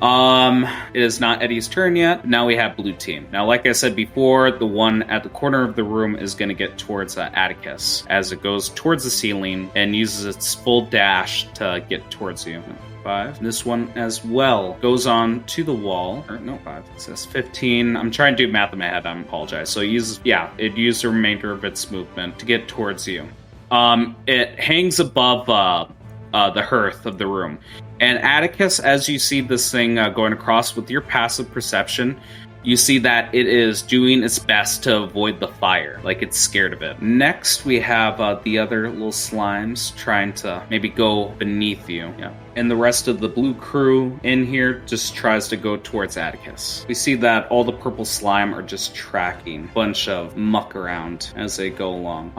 It is not Eddie's turn yet. Now we have blue team. Now, like I said before, the one at the corner of the room is going to get towards Atticus as it goes towards the ceiling and uses its full dash to get towards you. 5. This one as well goes on to the wall. Or no, 5. It says 15. I'm trying to do math in my head. I apologize. So it used the remainder of its movement to get towards you. It hangs above the hearth of the room. And Atticus, as you see this thing going across with your passive perception, you see that it is doing its best to avoid the fire, like it's scared of it. Next, we have the other little slimes trying to maybe go beneath you. Yeah. And the rest of the blue crew in here just tries to go towards Atticus. We see that all the purple slime are just tracking a bunch of muck around as they go along.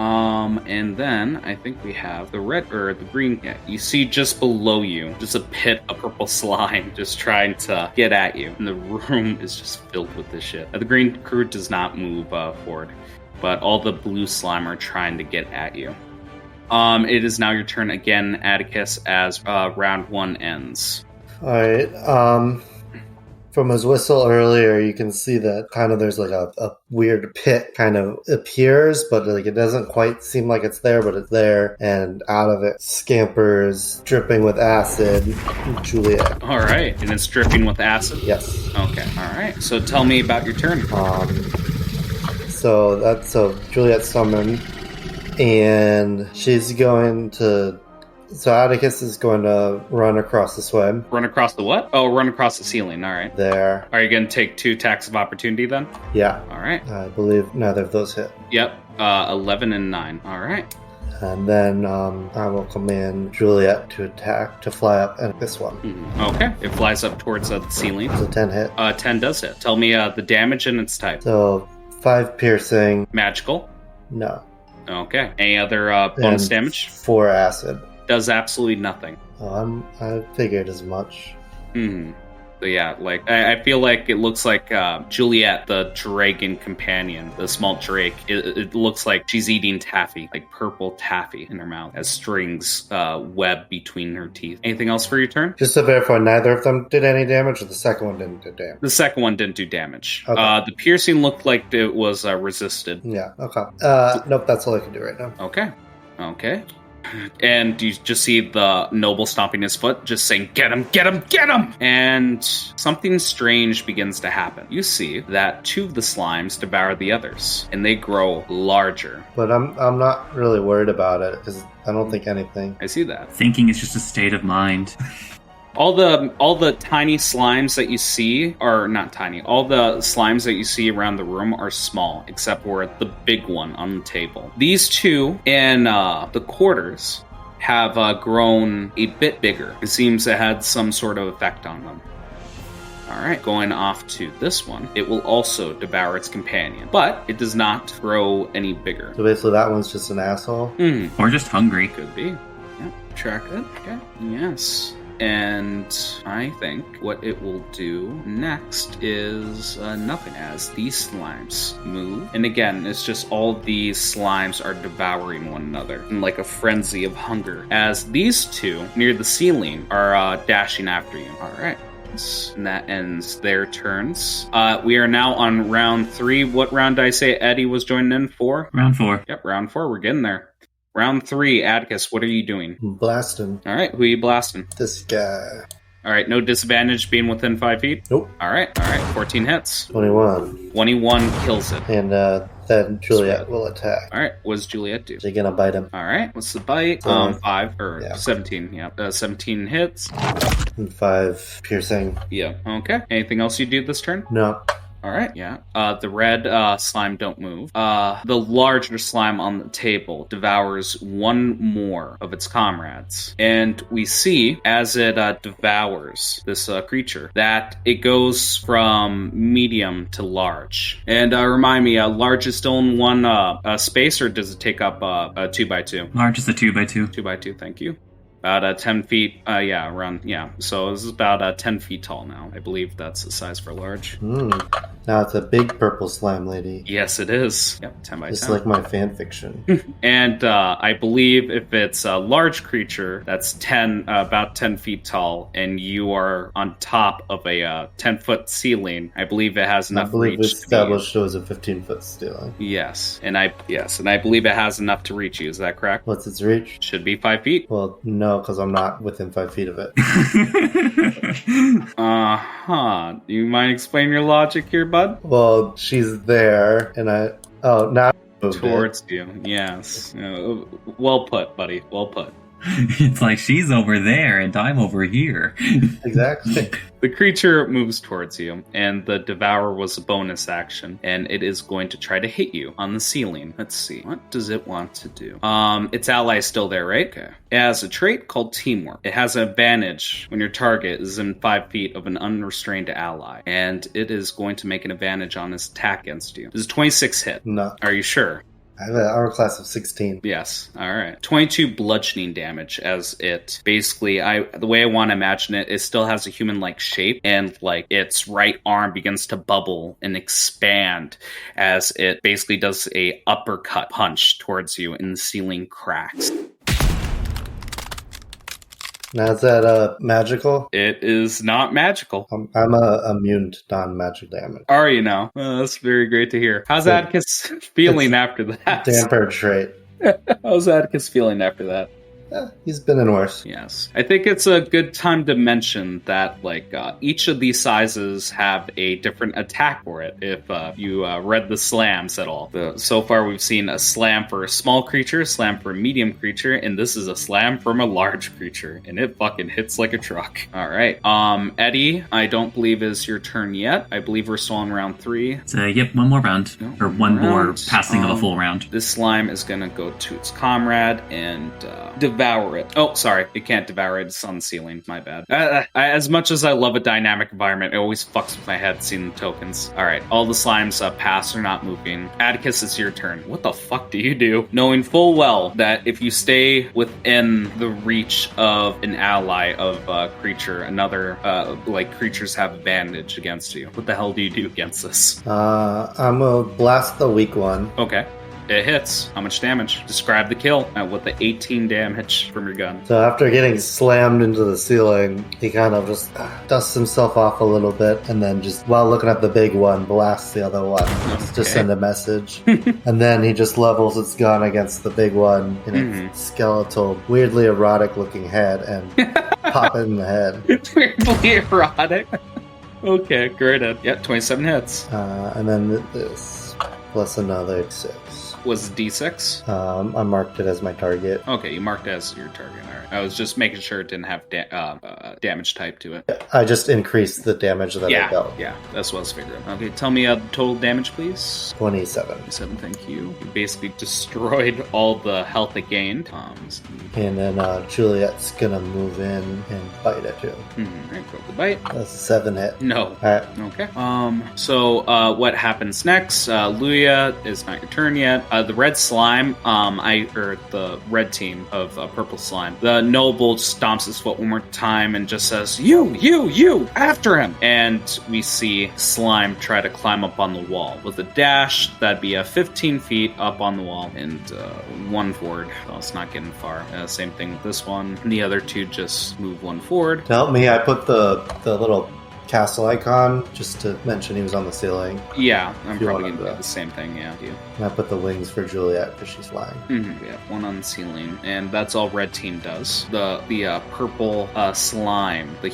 And then I think we have the red or the green. Yeah, you see just below you, just a pit of purple slime just trying to get at you. And the room is just filled with this shit. The green crew does not move forward, but all the blue slime are trying to get at you. It is now your turn again, Atticus, as round 1 ends. Alright, from his whistle earlier, you can see that kind of there's like a weird pit kind of appears, but like it doesn't quite seem like it's there, but it's there, and out of it scampers, dripping with acid, Juliet. Alright, and it's dripping with acid? Yes. Okay, alright. So tell me about your turn. So Juliet summoned, and she's going to... So Atticus is going to run across this way. Run across the what? Oh, run across the ceiling. All right. There. Are you going to take 2 attacks of opportunity then? Yeah. All right. I believe neither of those hit. Yep. 11 and 9. All right. And then I will command Juliet to attack, to fly up at this one. Mm-hmm. Okay. It flies up towards the ceiling. So 10 hit. 10 does hit. Tell me the damage and its type. So 5 piercing. Magical? No. Okay. Any other bonus and damage? 4 acid. Does absolutely nothing. I figured as much. Hmm. So yeah, like I feel like it looks like Juliet, the dragon companion, the small drake. It looks like she's eating taffy, like purple taffy in her mouth, as strings web between her teeth. Anything else for your turn? Just to verify, neither of them did any damage, or the second one didn't do damage? The second one didn't do damage. Okay. The piercing looked like it was resisted. Yeah. Okay. Nope. That's all I can do right now. Okay. Okay. And you just see the noble stomping his foot, just saying, "Get him, get him, get him!" And something strange begins to happen. You see that 2 of the slimes devour the others, and they grow larger. But I'm not really worried about it, because I don't think anything. I see that. Thinking is just a state of mind. All the tiny slimes that you see are not tiny. All the slimes that you see around the room are small, except for the big one on the table. These 2 in the quarters have grown a bit bigger. It seems it had some sort of effect on them. Alright, going off to this one. It will also devour its companion, but it does not grow any bigger. So basically that one's just an asshole? Or just hungry. Could be. Yeah, track it. Okay. Yes. And I think what it will do next is nothing, as these slimes move. And again, it's just all these slimes are devouring one another in like a frenzy of hunger, as these 2 near the ceiling are dashing after you. All right. And that ends their turns. We are now on round 3. What round did I say Eddie was joining in for? Round 4. Yep, round 4. We're getting there. Round 3, Atticus, what are you doing? Blasting. All right, who are you blasting? This guy. All right, no disadvantage being within 5 feet? Nope. All right, 14 hits. 21. 21 kills it. And Then Juliet will attack. All right, what does Juliet do? She's gonna bite him. All right, what's the bite? 5 or 17. Yeah, 17 hits. And 5 piercing. Yeah. Okay. Anything else you do this turn? No. All right, yeah. The red slime don't move. The larger slime on the table devours one more of its comrades. And we see, as it devours this creature, that it goes from medium to large. And remind me, large is still in one space, or does it take up a 2x2? Large is a 2x2. 2x2, thank you. About 10 feet, so this is about 10 feet tall now. I believe that's the size for large. Now it's a big purple slime lady. Yes, it is. Yep, 10 by 10. Just like my fan fiction. And I believe if it's a large creature that's about 10 feet tall, and you are on top of a 10-foot ceiling, I believe it has enough reach. I believe it's established it was a 15-foot ceiling. Yes, and I believe it has enough to reach you. Is that correct? What's its reach? Should be 5 feet. Well, no, because I'm not within 5 feet of it. You mind explaining your logic here, bud? Well, she's there, and now towards you. Yes. Well put, buddy. Well put. It's like she's over there and I'm over here. Exactly. The creature moves towards you, and the Devour was a bonus action, and it is going to try to hit you on the ceiling. Let's see. What does it want to do? Its ally is still there, right? Okay. It has a trait called Teamwork. It has an advantage when your target is in 5 feet of an unrestrained ally, and it is going to make an advantage on its attack against you. Does a 26 hit? No. Are you sure? I have an armor class of 16. Yes. All right. 22 bludgeoning damage as it basically, the way I want to imagine it, it still has a human-like shape, and like its right arm begins to bubble and expand as it basically does a uppercut punch towards you, and the ceiling cracks. Now, is that magical? It is not magical. I'm immune to non-magic damage. Are you now? Well, that's very great to hear. How's Atticus feeling after that? Damper trait. How's Atticus feeling after that? He's been in worse. Yes. I think it's a good time to mention that, each of these sizes have a different attack for it, if you read the slams at all. So far, we've seen a slam for a small creature, a slam for a medium creature, and this is a slam from a large creature, and it fucking hits like a truck. All right. Eddie, I don't believe is your turn yet. I believe we're still on round 3. Yep, one more round. Or one more passing of a full round. This slime is going to go to its comrade and devour it. Oh, sorry. It can't devour it. It's on the ceiling. My bad. As much as I love a dynamic environment, it always fucks with my head seeing the tokens. All right. All the slimes pass are not moving. Atticus, it's your turn. What the fuck do you do? Knowing full well that if you stay within the reach of an ally of a creature, another, creatures have advantage against you. What the hell do you do against this? I'm gonna blast the weak one. Okay. It hits. How much damage? Describe the kill with the 18 damage from your gun. So after getting slammed into the ceiling, he kind of just dusts himself off a little bit, and then just, while looking at the big one, blasts the other one. Just to send a message. And then he just levels its gun against the big one in its skeletal, weirdly erotic looking head, and pop it in the head. It's weirdly erotic. Okay, great. Yep, 27 hits. And then this, plus another 6. Was it D6? I marked it as my target. Okay, you marked it as your target. All right. I was just making sure it didn't have damage type to it. I just increased the damage that I dealt. Yeah, that's what I was figuring. Okay, tell me total damage, please. 27. 27, thank you. You basically destroyed all the health it gained. And then Juliet's gonna move in and bite it too. Alright, go the bite. That's a 7 hit. No. Alright. Okay. So what happens next? Luya, it's not your turn yet. The red slime, the red team of purple slime, the noble stomps his foot one more time and just says, You, after him! And we see slime try to climb up on the wall. With a dash, that'd be 15 feet up on the wall, and 1 forward. Well, it's not getting far. Same thing with this one. And the other two just move 1 forward. To help me, I put the little castle icon just to mention he was on the ceiling. Yeah, I'm You probably wanted gonna do that. the same thing. Yeah, do. And I put the wings for Juliet because she's flying. We have one on the ceiling, and that's all red team does. The purple slime, the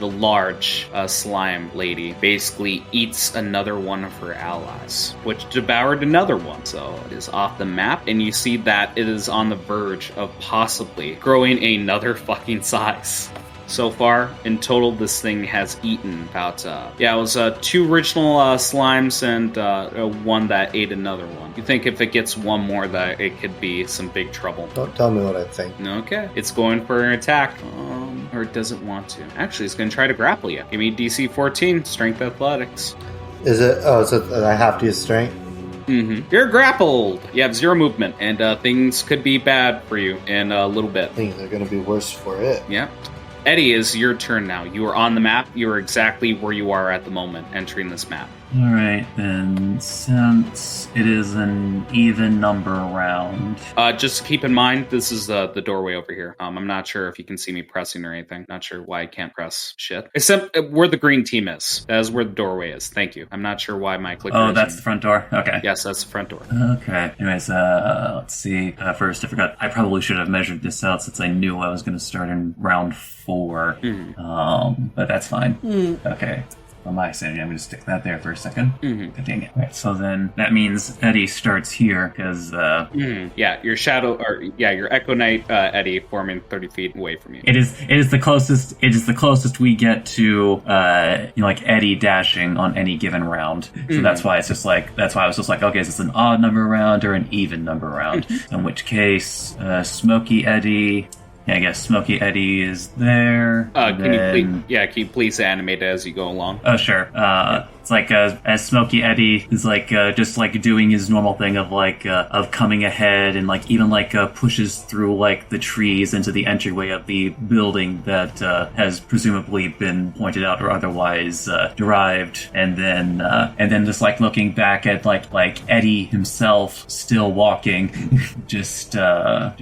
large slime lady, basically eats another one of her allies, which devoured another one. So it is off the map, and you see that it is on the verge of possibly growing another fucking size. So far, in total, this thing has eaten about, it was 2 original slimes and one that ate another one. You think if it gets one more that it could be some big trouble. Don't tell me what I think. Okay. It's going for an attack. Or it doesn't want to. Actually, it's going to try to grapple you. Give me DC 14, Strength Athletics. Is it? Oh, so I have to use strength? You're grappled. You have 0 movement, and things could be bad for you in a little bit. Things are going to be worse for it. Yeah. Eddie, is your turn now. You are on the map. You are exactly where you are at the moment, entering this map. Alright, then, since it is an even number round. Just keep in mind, this is the doorway over here. I'm not sure if you can see me pressing or anything. Not sure why I can't press shit. Except where the green team is. That is where the doorway is. Thank you. I'm not sure why my clicker Oh, that's the front door? Okay. Yes, that's the front door. Okay. Anyways, let's see. First, I forgot. I probably should have measured this out since I knew I was going to start in round 4. But that's fine. Okay. On my sanity, I'm going to stick that there for a second. God dang it. Right, so then that means Eddie starts here because Yeah, your shadow, or your Echo Knight Eddie forming 30 feet away from you. it is the closest we get to like Eddie dashing on any given round. So that's why I was just like, okay, is this an odd number round or an even number round? In which case, Smoky Eddie. Yeah, I guess Smoky Eddie is there. Can you please animate it as you go along? Oh, sure. It's like as Smoky Eddie is like just like doing his normal thing of coming ahead and like even like pushes through like the trees into the entryway of the building that has presumably been pointed out or otherwise derived, and then just like looking back at like Eddie himself still walking, just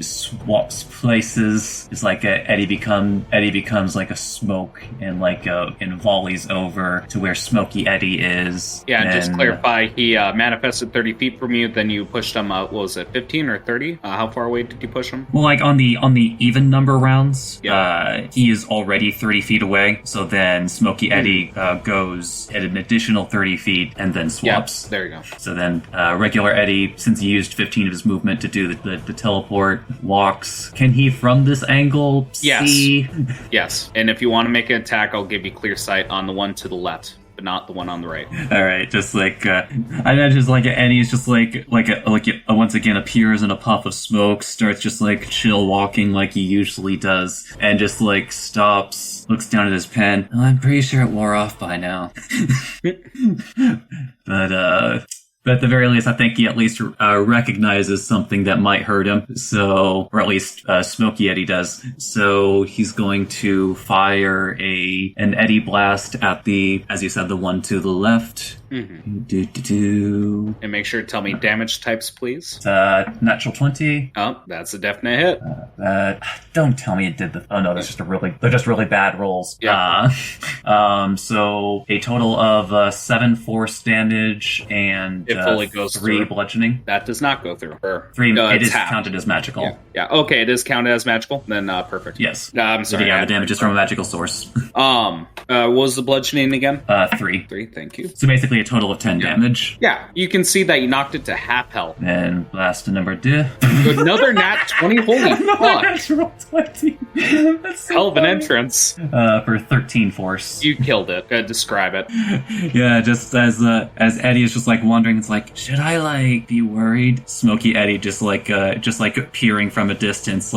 swaps places. It's like Eddie becomes like a smoke and like and volleys over to where Smoky Eddie is. Yeah, and just then, clarify, he manifested 30 feet from you, then you pushed him, what was it, 15 or 30? How far away did you push him? Well, like on the even number rounds, he is already 30 feet away, so then Smoky Eddie goes at an additional 30 feet and then swaps. Yeah, there you go. So then regular Eddie, since he used 15 of his movement to do the teleport, walks. Can he from this angle see? Yes, and if you want to make an attack, I'll give you clear sight on the one to the left, but not the one on the right. All right, just like I imagine, just like Eddie's just like once again appears in a puff of smoke, starts just like chill walking like he usually does, and just like stops, looks down at his pen. Oh, I'm pretty sure it wore off by now, But at the very least, I think he at least recognizes something that might hurt him. So, or at least Smoky Eddie does. So he's going to fire an Eddie blast at as you said, the one to the left. And make sure to tell me damage types, please. Natural 20. Oh, that's a definite hit. Don't tell me it did the. Oh no, they're just really bad rolls. Yeah. So a total of 7 force damage and it fully goes 3 through. Bludgeoning. That does not go through. 3. It is half. counted as magical. Yeah. Okay, it is counted as magical. Then perfect. Yes. I'm sorry. Yeah, the damage is from a magical source. What was the bludgeoning again? 3. 3. Thank you. So basically a total of 10 damage. Yeah, you can see that you knocked it to half health. And blast number 2. Another nat 20. Holy fuck! Natural 20. That's so Hell of an funny. entrance. For 13 force. You killed it. Describe it. Yeah, just as Eddie is just like wondering, it's like, should I like be worried? Smoky Eddie just like peering from a distance,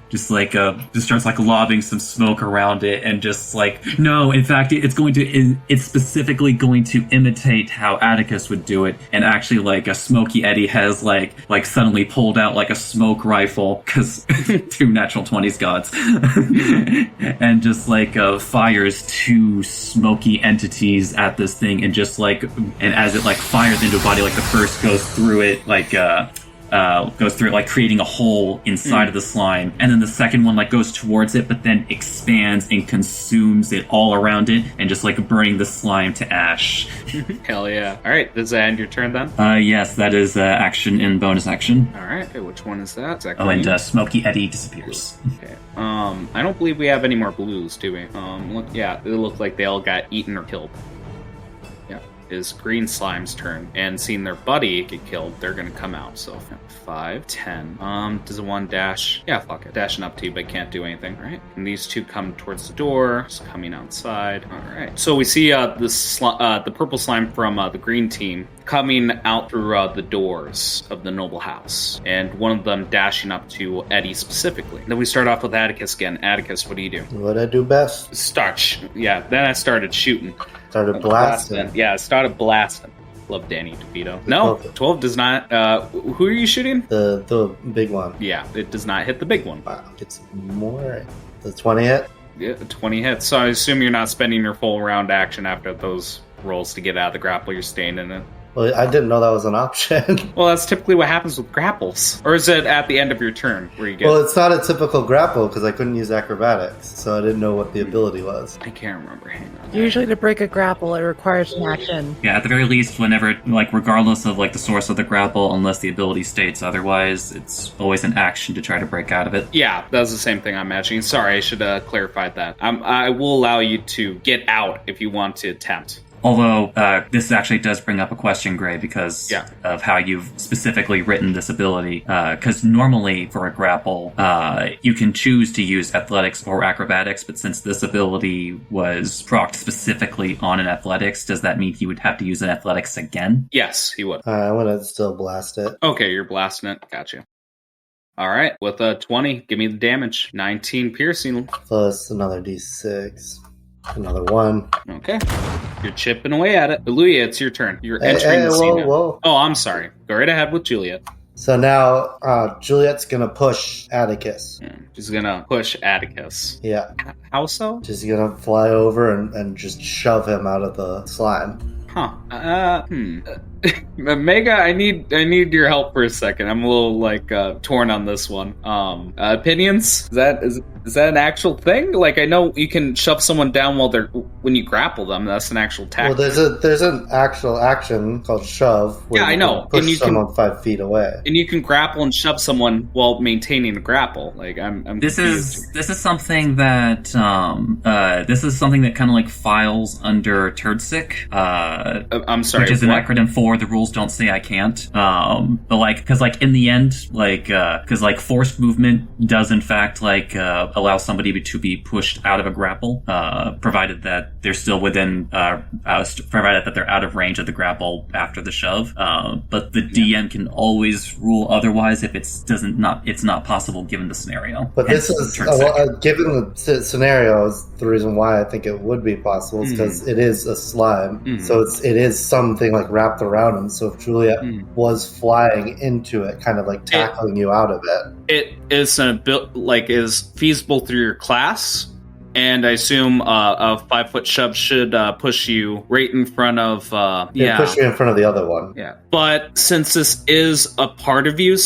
just starts like lobbing some smoke around it, and just like, no, in fact, it's specifically going to imitate how Atticus would do it, and actually like a Smoky Eddie has like suddenly pulled out like a smoke rifle, because 2 natural 20s gods, and just like fires 2 smoky entities at this thing, and just like, and as it like fires into a body, like the first goes through it, like goes through it, like creating a hole inside of the slime, and then the second one like goes towards it, but then expands and consumes it all around it, and just like burning the slime to ash. Hell yeah! All right, does that end your turn then? Yes, that is action and bonus action. All right, okay, which one is that? Is that Oh, and Smoky Eddie disappears. Okay. I don't believe we have any more blues, do we? Look, yeah, it looked like they all got eaten or killed. Yeah, is Green Slime's turn, and seeing their buddy get killed, they're gonna come out. So 5, 10. Does a one dash? Yeah, fuck it. Dashing up to you, but can't do anything. All right. And these two come towards the door. Just coming outside. All right. So we see the purple slime from the green team coming out through the doors of the noble house, and one of them dashing up to Eddie specifically. Then we start off with Atticus again. Atticus, what do you do? What I do best? Then I started shooting. Started blasting. Yeah, I started blasting. Love Danny DeVito. No, 12 does not. Who are you shooting? The big one. Yeah, it does not hit the big one. Wow, it's more. The 20 hit? Yeah, 20 hits. So I assume you're not spending your full round action after those rolls to get out of the grapple. You're staying in it. Well, I didn't know that was an option. Well, that's typically what happens with grapples. Or is it at the end of your turn where you get... Well, it's not a typical grapple because I couldn't use acrobatics, so I didn't know what the ability was. I can't remember. Hang on. Usually to break a grapple, it requires an action. Yeah, at the very least, whenever, like, regardless of, like, the source of the grapple, unless the ability states otherwise, it's always an action to try to break out of it. Yeah, that was the same thing I'm imagining. Sorry, I should have clarified that. I will allow you to get out if you want to attempt. Although, this actually does bring up a question, Gray, because of how you've specifically written this ability. Because normally, for a grapple, you can choose to use athletics or acrobatics, but since this ability was procced specifically on an athletics, does that mean he would have to use an athletics again? Yes, he would. I'm going to still blast it. Okay, you're blasting it. Gotcha. All right, with a 20, give me the damage. 19 piercing. Plus another d6. Another 1. Okay. You're chipping away at it. Luia, it's your turn. You're entering the scene now. Whoa. Oh, I'm sorry. Go right ahead with Juliet. So now Juliet's going to push Atticus. She's going to push Atticus. Yeah. How so? She's going to fly over and just shove him out of the slime. Huh. Mega, I need your help for a second. I'm a little torn on this one. Opinions? Is that an actual thing? Like, I know you can shove someone down when you grapple them. That's an actual tactic. Well, there's an actual action called shove. Where I know. Push someone 5 feet away, and you can grapple and shove someone while maintaining the grapple. Like, I'm. This is something that kind of like files under Turdsick. I'm sorry. Which is an acronym for the rules don't say I can't. But like, because like in the end, because like forced movement does in fact allow somebody to be pushed out of a grapple, provided that they're still within, provided that they're out of range of the grapple after the shove. But the DM can always rule otherwise if it's not possible given the scenario. But this is given the scenario is the reason why I think it would be possible is because it is a slime, so it is something like wrapped around him. So if Juliet was flying into it, kind of like tackling you out of it, it is is feasible through your class. And I assume a 5-foot shove should push you right in front of... push you in front of the other one. Yeah. But since this is a part of you,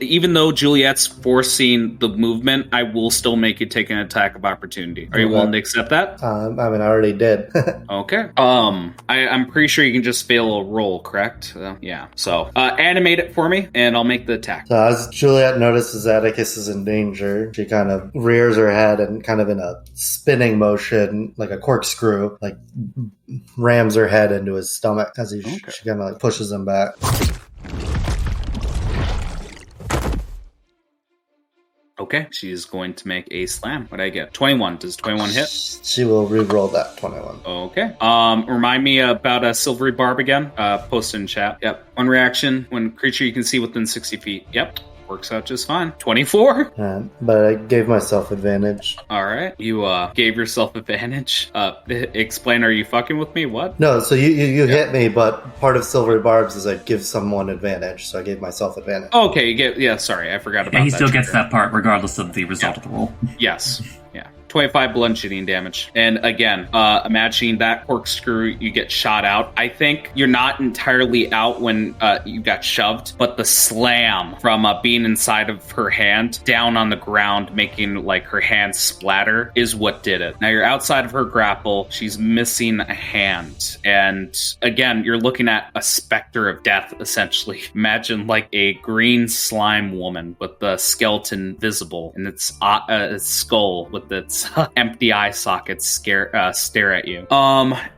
even though Juliet's forcing the movement, I will still make you take an attack of opportunity. Are you willing to accept that? I mean, I already did. Okay. I'm pretty sure you can just fail a roll, correct? Yeah. So, animate it for me, and I'll make the attack. So as Juliet notices Atticus is in danger, she kind of rears her head and kind of in a spinning motion, like a corkscrew, like rams her head into his stomach as she kind of like pushes him back. Okay, she's going to make a slam. What did I get? 21. Does 21 hit? She will re-roll that 21. Okay. Remind me about a silvery barb again. Post in chat. Yep. One reaction when creature you can see within 60 feet. Yep. Works out just fine. 24? But I gave myself advantage. All right. You gave yourself advantage. Explain, are you fucking with me? What? No, so you hit me, but part of Silvery Barbs is I give someone advantage, so I gave myself advantage. Okay, sorry, I forgot about that. He still gets that part regardless of the result of the roll. Yes. Yeah. 25 bludgeoning damage. And again, imagining that corkscrew, you get shot out. I think you're not entirely out when you got shoved, but the slam from being inside of her hand down on the ground, making like her hand splatter, is what did it. Now you're outside of her grapple. She's missing a hand. And again, you're looking at a specter of death, essentially. Imagine like a green slime woman with the skeleton visible and its skull with its empty eye sockets stare at you.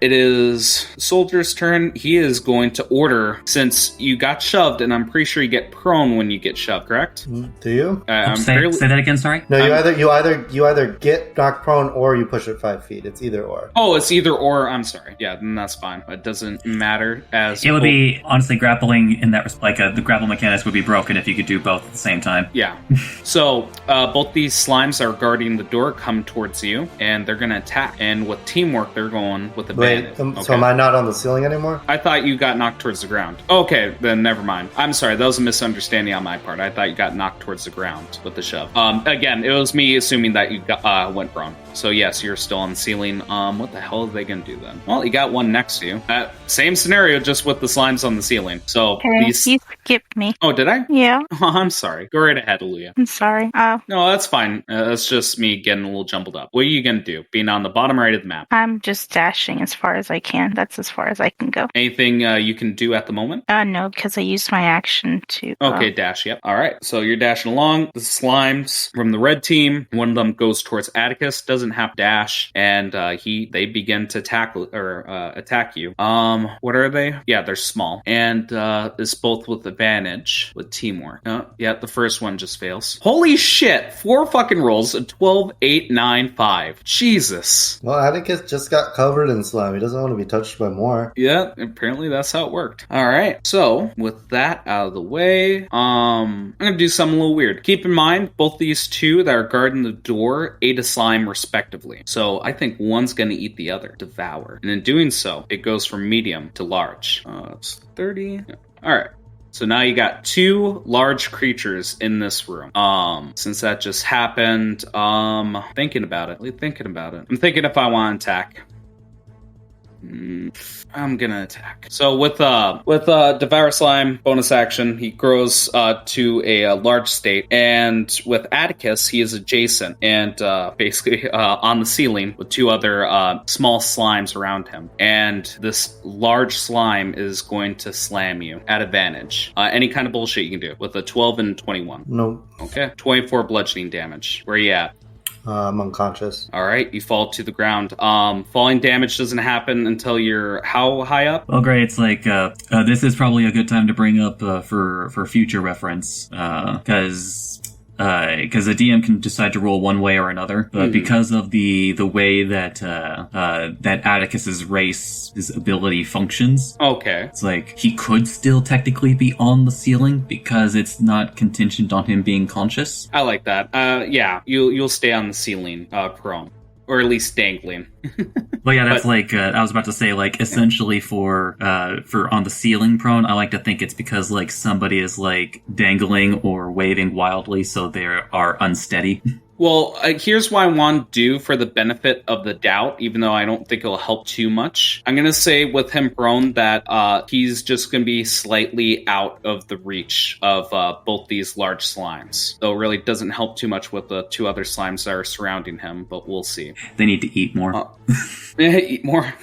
It is Soldier's turn. He is going to order, since you got shoved, and I'm pretty sure you get prone when you get shoved, correct? Do you? Say that again, sorry? No, you either get knocked prone or you push it 5 feet. It's either or. Oh, it's either or. I'm sorry. Yeah, then that's fine. It doesn't matter as it would be, honestly, grappling in that respect, like the grapple mechanics would be broken if you could do both at the same time. Yeah. So both these slimes are guarding the door, come towards you, and they're going to attack. And with teamwork, they're going with advantage. Wait, so am I not on the ceiling anymore? I thought you got knocked towards the ground. Okay, then never mind. I'm sorry, that was a misunderstanding on my part. I thought you got knocked towards the ground with the shove. Again, it was me assuming that you went prone. So yes, you're still on the ceiling. What the hell are they going to do then? Well, you got one next to you. Same scenario, just with the slimes on the ceiling. So Okay, you skipped me. Oh, did I? Yeah. Oh, I'm sorry. Go right ahead, Aaliyah. I'm sorry. No, that's fine. That's just me getting a little jumbled up. What are you going to do? Being on the bottom right of the map. I'm just dashing as far as I can. That's as far as I can go. Anything you can do at the moment? No, because I used my action to... Okay, dash, yep. All right, so you're dashing along. The slimes from the red team, one of them goes towards Atticus, doesn't have dash, and they begin to attack you. What are they? Yeah, they're small. And it's both with advantage, with teamwork. Yeah, the first one just fails. Holy shit! 4 fucking rolls, a 12, 8, 9, 5. Jesus. Well, Atticus just got covered in slime. He doesn't want to be touched by more. Yeah, apparently that's how it worked. Alright, so with that out of the way, I'm gonna do something a little weird. Keep in mind, both these two that are guarding the door ate a slime respectively. So I think one's gonna eat the other. Devour. And in doing so, it goes from medium to large. It's 30. Yeah. Alright. So now you got 2 large creatures in this room. Since that just happened, thinking about it. I'm thinking if I want to attack. I'm gonna attack. So with Devour Slime bonus action, he grows to a large state, and with Atticus, he is adjacent and basically on the ceiling with 2 other small slimes around him. And this large slime is going to slam you at advantage. Any kind of bullshit you can do with a 12 and 21. Nope. Okay, 24 bludgeoning damage. Where are you at? I'm unconscious. All right, you fall to the ground. Falling damage doesn't happen until you're how high up? Well, great. It's like this is probably a good time to bring up for future reference because the DM can decide to roll one way or another, but because of the way that that Atticus's race, his ability functions, okay, it's like he could still technically be on the ceiling because it's not contingent on him being conscious. I like that. Yeah, you'll stay on the ceiling, prone. Or at least dangling. Well, yeah, that's like I was about to say, like essentially for on the ceiling prone, I like to think it's because like somebody is like dangling or waving wildly, so they are unsteady. Well, here's what I want to do for the benefit of the doubt, even though I don't think it'll help too much. I'm going to say with him prone that he's just going to be slightly out of the reach of both these large slimes. Though it really doesn't help too much with the 2 other slimes that are surrounding him, but we'll see. They need to eat more. Eat more.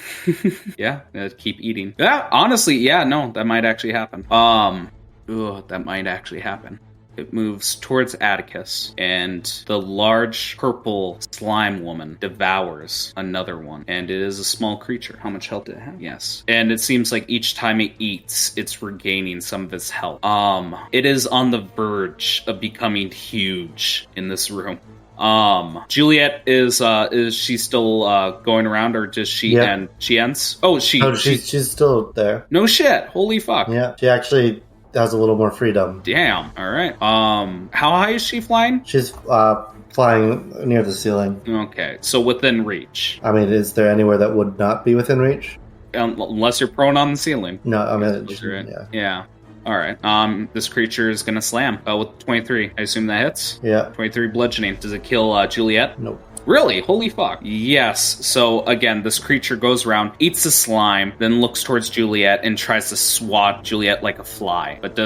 Yeah, keep eating. Yeah, honestly, yeah, no, that might actually happen. That might actually happen. It moves towards Atticus, and the large purple slime woman devours another one. And it is a small creature. How much health did it have? Yes. And it seems like each time it eats, it's regaining some of its health. It is on the verge of becoming huge in this room. Juliet is she still going around, or does she end? She ends? Oh, she's still there. No shit. Holy fuck. Yeah, she actually has a little more freedom. Damn. All right. How high is she flying? She's flying near the ceiling. Okay, so within reach. I mean, is there anywhere that would not be within reach? Unless you're prone on the ceiling. No, I mean, yeah. All right. This creature is gonna slam with 23. I assume that hits. Yeah. 23 bludgeoning. Does it kill Juliet? Nope. Really? Holy fuck. Yes. So again, this creature goes around, eats the slime, then looks towards Juliet and tries to swat Juliet like a fly. But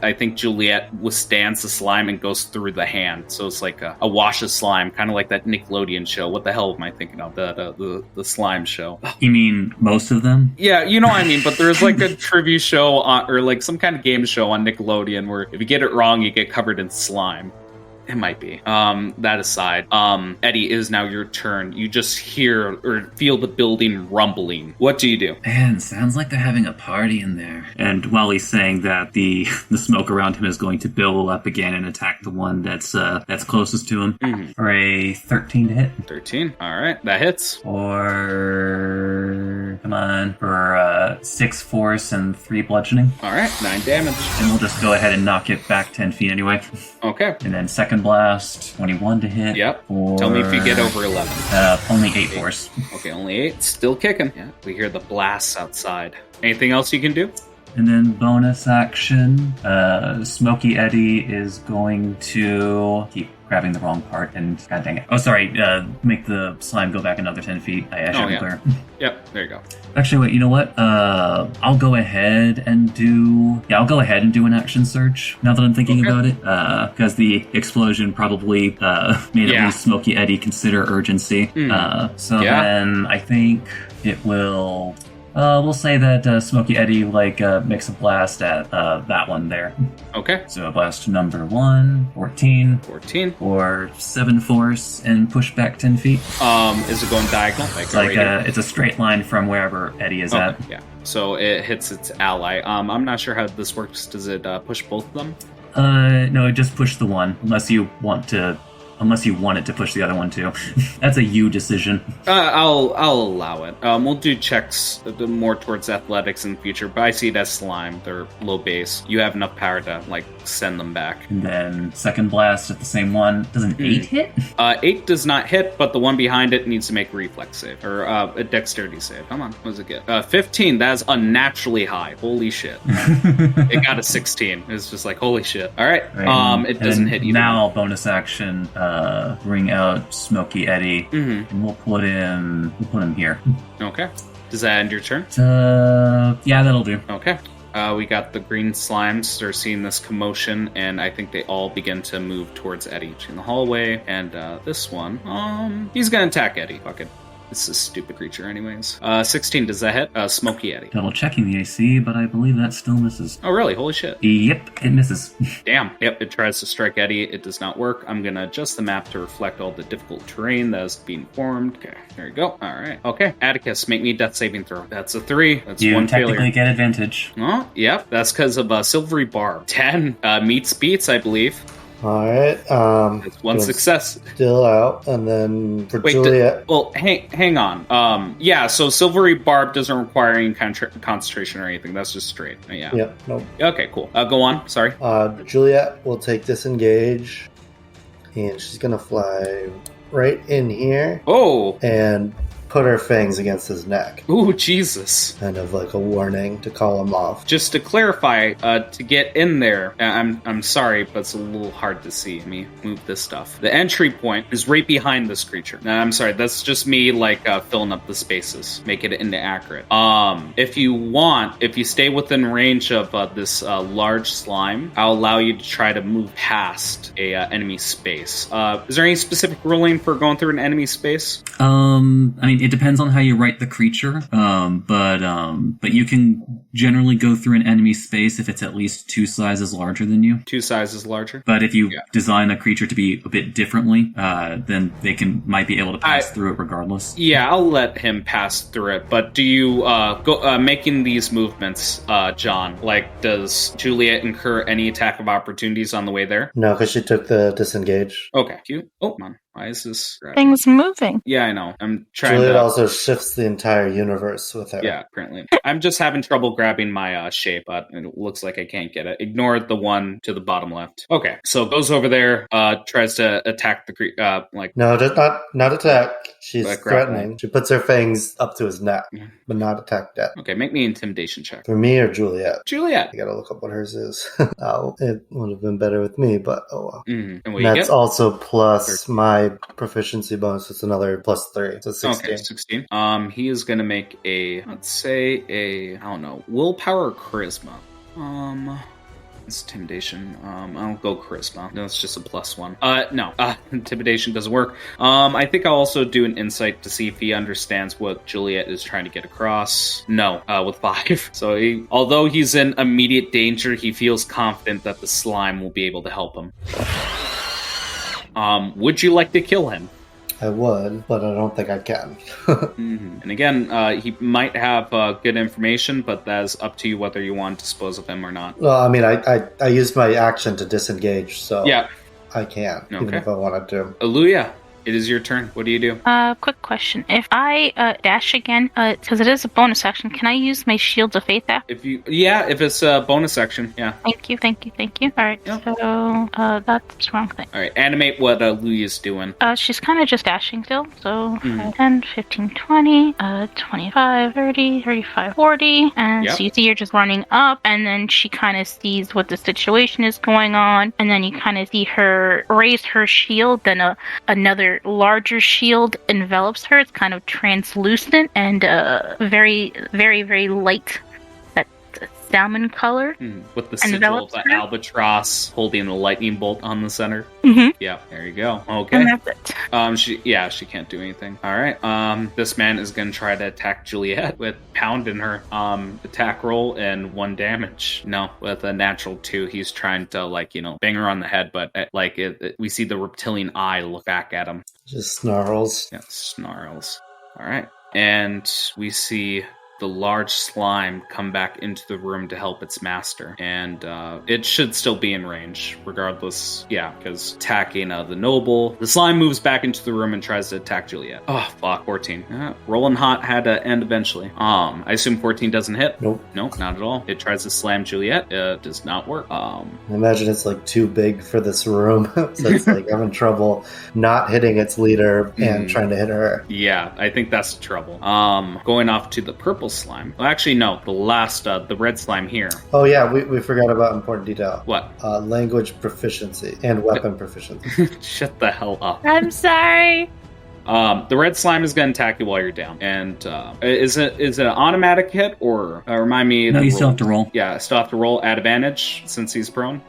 I think Juliet withstands the slime and goes through the hand. So it's like a wash of slime, kind of like that Nickelodeon show. What the hell am I thinking of? The slime show. You mean most of them? Yeah, you know what I mean. But there's like a trivia show or like some kind of game show on Nickelodeon where if you get it wrong, you get covered in slime. It might be. That aside, Eddie, it is now your turn. You just hear or feel the building rumbling. What do you do? Man, sounds like they're having a party in there. And while he's saying that, the smoke around him is going to billow up again and attack the one that's closest to him. Mm-hmm. For a 13 to hit. 13. All right, that hits. For 6 force and 3 bludgeoning. All right, 9 damage. And we'll just go ahead and knock it back 10 feet anyway. Okay. And then second blast, 21 to hit. Yep. Tell me if you get over 11. Only 8 force. Okay, only 8. Still kicking. Yeah, we hear the blasts outside. Anything else you can do? And then bonus action, Smoky Eddie is going to keep grabbing the wrong part and god dang it. Oh, sorry, make the slime go back another 10 feet. I should be clear. Yep, there you go. Actually, wait, you know what? I'll go ahead and do an action search now that I'm thinking about it. Because the explosion probably made at least Smoky Eddie consider urgency. Then I think it will. We'll say that Smoky Eddie makes a blast at that one there. Okay. So blast number 1, 14. 14. Or 7 force and push back 10 feet. Is it going diagonal? It's a straight line from wherever Eddie is at. Yeah. So it hits its ally. I'm not sure how this works. Does it push both of them? No, it just pushed the one, unless you want it to push the other one too. That's a you decision. I'll allow it. We'll do checks more towards athletics in the future, but I see it as slime. They're low base. You have enough power to send them back. And then second blast at the same one. Does an 8 hit? 8 does not hit, but the one behind it needs to make a reflex save or a dexterity save. Come on, what does it get? 15. That's unnaturally high. Holy shit! It got a 16. It's just like holy shit. All right. It doesn't hit either. Now bonus action. Bring out Smoky Eddie, and we'll put him here. Okay. Does that end your turn? Yeah, that'll do. Okay. We got the green slimes. They're seeing this commotion, and I think they all begin to move towards Eddie in the hallway. And this one, he's gonna attack Eddie. Fuck it. This is a stupid creature anyways. 16, does that hit? Smoky Eddie. Double checking the AC, but I believe that still misses. Oh, really? Holy shit. Yep, it misses. Damn. Yep, it tries to strike Eddie. It does not work. I'm gonna adjust the map to reflect all the difficult terrain that is being formed. Okay, there you go. All right. Okay, Atticus, make me a death saving throw. That's a 3. That's you one failure. You technically get advantage. Oh, yep. That's because of Silvery Barb. 10 meets beats, I believe. Alright, that's one success. Still out, and then for Juliet. Hang on. So Silvery Barb doesn't require any concentration or anything. That's just straight. Yeah. Yep, nope. Okay, cool. Go on. Sorry. Juliet will take disengage, and she's gonna fly right in here. Oh! And put her fangs against his neck. Ooh, Jesus. Kind of like a warning to call him off. Just to clarify, to get in there, I'm sorry, but it's a little hard to see. Let me move this stuff. The entry point is right behind this creature. I'm sorry, that's just me filling up the spaces, make it into accurate. If you stay within range of this large slime, I'll allow you to try to move past a enemy space. Is there any specific ruling for going through an enemy space? It depends on how you write the creature, but you can generally go through an enemy space if it's at least 2 sizes larger than you. 2 sizes larger? But if you design a creature to be a bit differently, then they might be able to pass through it regardless. Yeah, I'll let him pass through it, but do you, making these movements, John, does Juliet incur any attack of opportunities on the way there? No, because she took the disengage. Okay, cute. Oh, come on. Why is this? Things moving. Yeah, I know. I'm trying Juliet also shifts the entire universe with her. Yeah, apparently. I'm just having trouble grabbing my shape, but it looks like I can't get it. Ignore the one to the bottom left. Okay, so goes over there, tries to attack the No, just not attack. She's threatening. She puts her fangs up to his neck, but not attack yet. Okay, make me an intimidation check. For me or Juliet? Juliet. I gotta look up what hers is. It would have been better with me, but oh well. Mm-hmm. And that's also plus my my proficiency bonus, it's another +3. So 16. Okay, 16. He is gonna make I don't know, willpower or charisma? It's intimidation. I'll go charisma. No, it's just a +1. No. Intimidation doesn't work. I think I'll also do an insight to see if he understands what Juliet is trying to get across. No, with 5. So although he's in immediate danger, he feels confident that the slime will be able to help him. Would you like to kill him? I would, but I don't think I can. Mm-hmm. And again, he might have good information, but that's up to you whether you want to dispose of him or not. Well, I mean, I used my action to disengage, so yeah, I can, even if I wanted to. Aluya, it is your turn. What do you do? Quick question. If I dash again, because it is a bonus action, can I use my Shield of Faith there? If it's a bonus action, yeah. Thank you. All right, Yep. So that's the wrong thing. All right, animate what Aluya's doing. She's kind of just dashing still, so 10, 15, 20, 25, 30, 35, 40, and so you see her just running up, and then she kind of sees what the situation is going on, and then you kind of see her raise her shield, then another larger shield envelops her. It's kind of translucent and very, very, very light. That salmon color. With the sigil of the albatross holding a lightning bolt on the center. Mm-hmm. Yeah, there you go. Okay. And that's it. She can't do anything. All right. This man is going to try to attack Juliet with pounding her. Attack roll and 1 damage. No, with a natural 2, he's trying to bang her on the head, but we see the reptilian eye look back at him. Just snarls. Yeah, snarls. All right. And we see the large slime come back into the room to help its master. And it should still be in range, regardless. Yeah, because attacking the noble. The slime moves back into the room and tries to attack Juliet. Oh, fuck, 14. Rolling hot had to end eventually. I assume 14 doesn't hit? Nope, not at all. It tries to slam Juliet. It does not work. I imagine it's too big for this room. So it's having trouble not hitting its leader and trying to hit her. Yeah, I think that's the trouble. Going off to the purple slime. Well, actually, no. The last, the red slime here. Oh, yeah. We forgot about important detail. What? Language proficiency and weapon proficiency. Shut the hell up. I'm sorry. The red slime is going to attack you while you're down. And is it an automatic hit or remind me? No, you still have to roll. Yeah, I still have to roll at advantage since he's prone.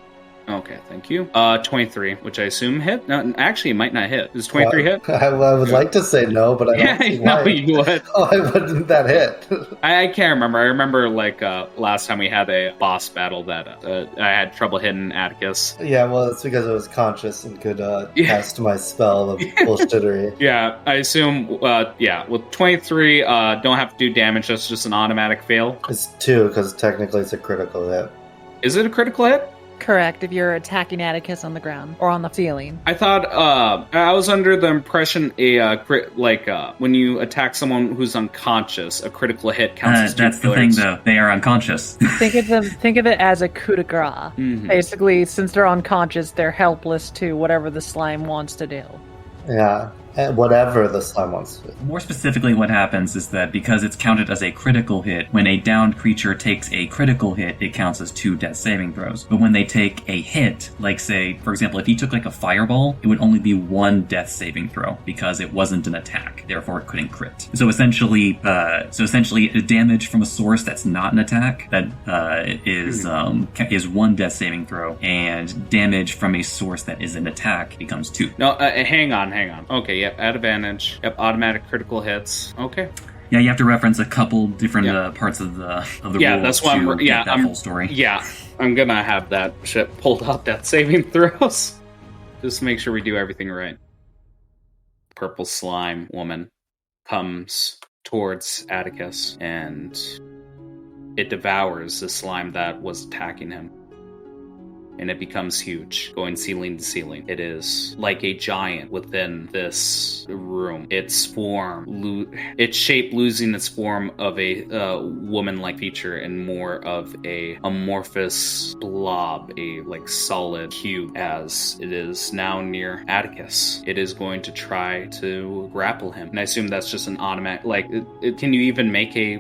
Okay, thank you. 23, which I assume hit. No, actually, it might not hit. Does 23 hit? I would like to say no, but I don't see why. No, you would. Why wouldn't that hit? I can't remember. I remember last time we had a boss battle that I had trouble hitting Atticus. Yeah, well, it's because I was conscious and could cast my spell of bullshittery. Yeah, I assume. With 23, don't have to do damage. That's just an automatic fail. It's 2 because technically it's a critical hit. Is it a critical hit? Correct, if you're attacking Atticus on the ground or on the ceiling. I thought I was under the impression when you attack someone who's unconscious, a critical hit counts as 2 That's the thing, though. They are unconscious. Think of it as a coup de grace. Mm-hmm. Basically, since they're unconscious, they're helpless to whatever the slime wants to do. Yeah. Whatever the slime wants to do. More specifically, what happens is that because it's counted as a critical hit, when a downed creature takes a critical hit, it counts as 2 death saving throws. But when they take a hit, like say, for example, if he took a fireball, it would only be 1 death saving throw because it wasn't an attack. Therefore, it couldn't crit. So essentially, a damage from a source that's not an attack that is 1 death saving throw, and damage from a source that is an attack becomes 2. No, hang on. Okay, yep, at advantage. Yep, automatic critical hits. Okay. Yeah, you have to reference a couple different parts of the rules that's why to get that full story. Yeah, I'm gonna have that shit pulled up, death saving throws. Just to make sure we do everything right. Purple slime woman comes towards Atticus, and it devours the slime that was attacking him. And it becomes huge, going ceiling to ceiling. It is like a giant within this room. Its shape losing its form of a woman-like feature and more of a amorphous blob, a solid cube, as it is now near Atticus. It is going to try to grapple him, and I assume that's just an automatic. Can you even make a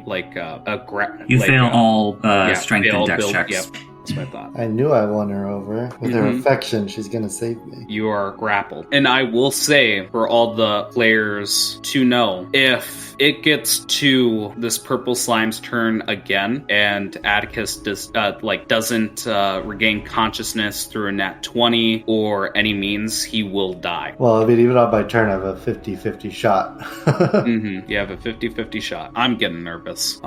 You fail all strength and dex checks. Yep. That's what I thought. I knew I won her over. With her affection, she's gonna save me. You are grappled. And I will say, for all the players to know, if it gets to this purple slime's turn again, and Atticus doesn't regain consciousness through a nat 20 or any means, he will die. Well, I mean, even on my turn, I have a 50-50 shot. You have a 50-50 shot. I'm getting nervous.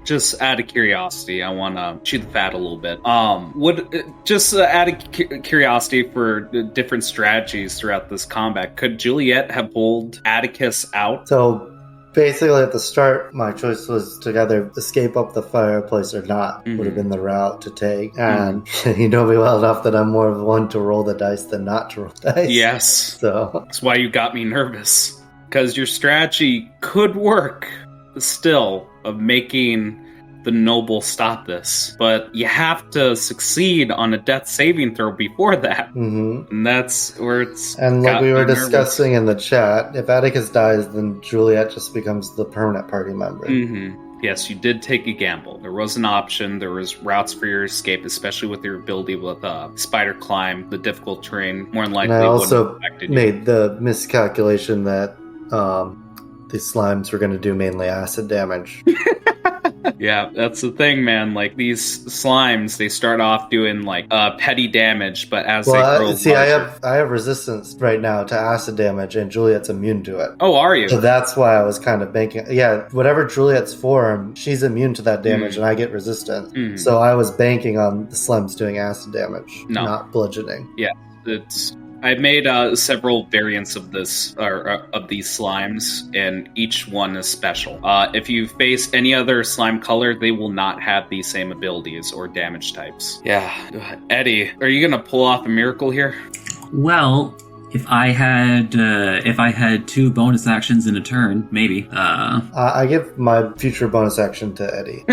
Just out of curiosity, I want to chew the fat a little bit. Out of curiosity for different strategies throughout this combat, could Juliet have pulled Atticus out? So basically, at the start, my choice was to either escape up the fireplace or not. Would have been the route to take. And you know me well enough that I'm more of one to roll the dice than not to roll dice. Yes. So That's why you got me nervous. Because your strategy could work still of making the noble stop this. But you have to succeed on a death saving throw before that. And that's where it's... And like we were discussing in the chat, if Atticus dies, then Juliet just becomes the permanent party member. Yes, you did take a gamble. There was an option. There was routes for your escape, especially with your ability with spider climb, the difficult terrain. More than likely, and I also wouldn't have affected you. made the miscalculation that the slimes were going to do mainly acid damage. Yeah, that's the thing, man. Like, these slimes, they start off doing, like, petty damage, but as they grow larger... I have resistance right now to acid damage, and Juliet's immune to it. Oh, are you? So that's why I was kind of banking... Yeah, whatever Juliet's form, she's immune to that damage, and I get resistance. So I was banking on the slimes doing acid damage, not bludgeoning. Yeah, it's... I've made several variants of this, of these slimes, and each one is special. If you face any other slime color, they will not have the same abilities or damage types. Yeah. Eddie, are you going to pull off a miracle here? Well, if I had 2 bonus actions in a turn, maybe. I give my future bonus action to Eddie.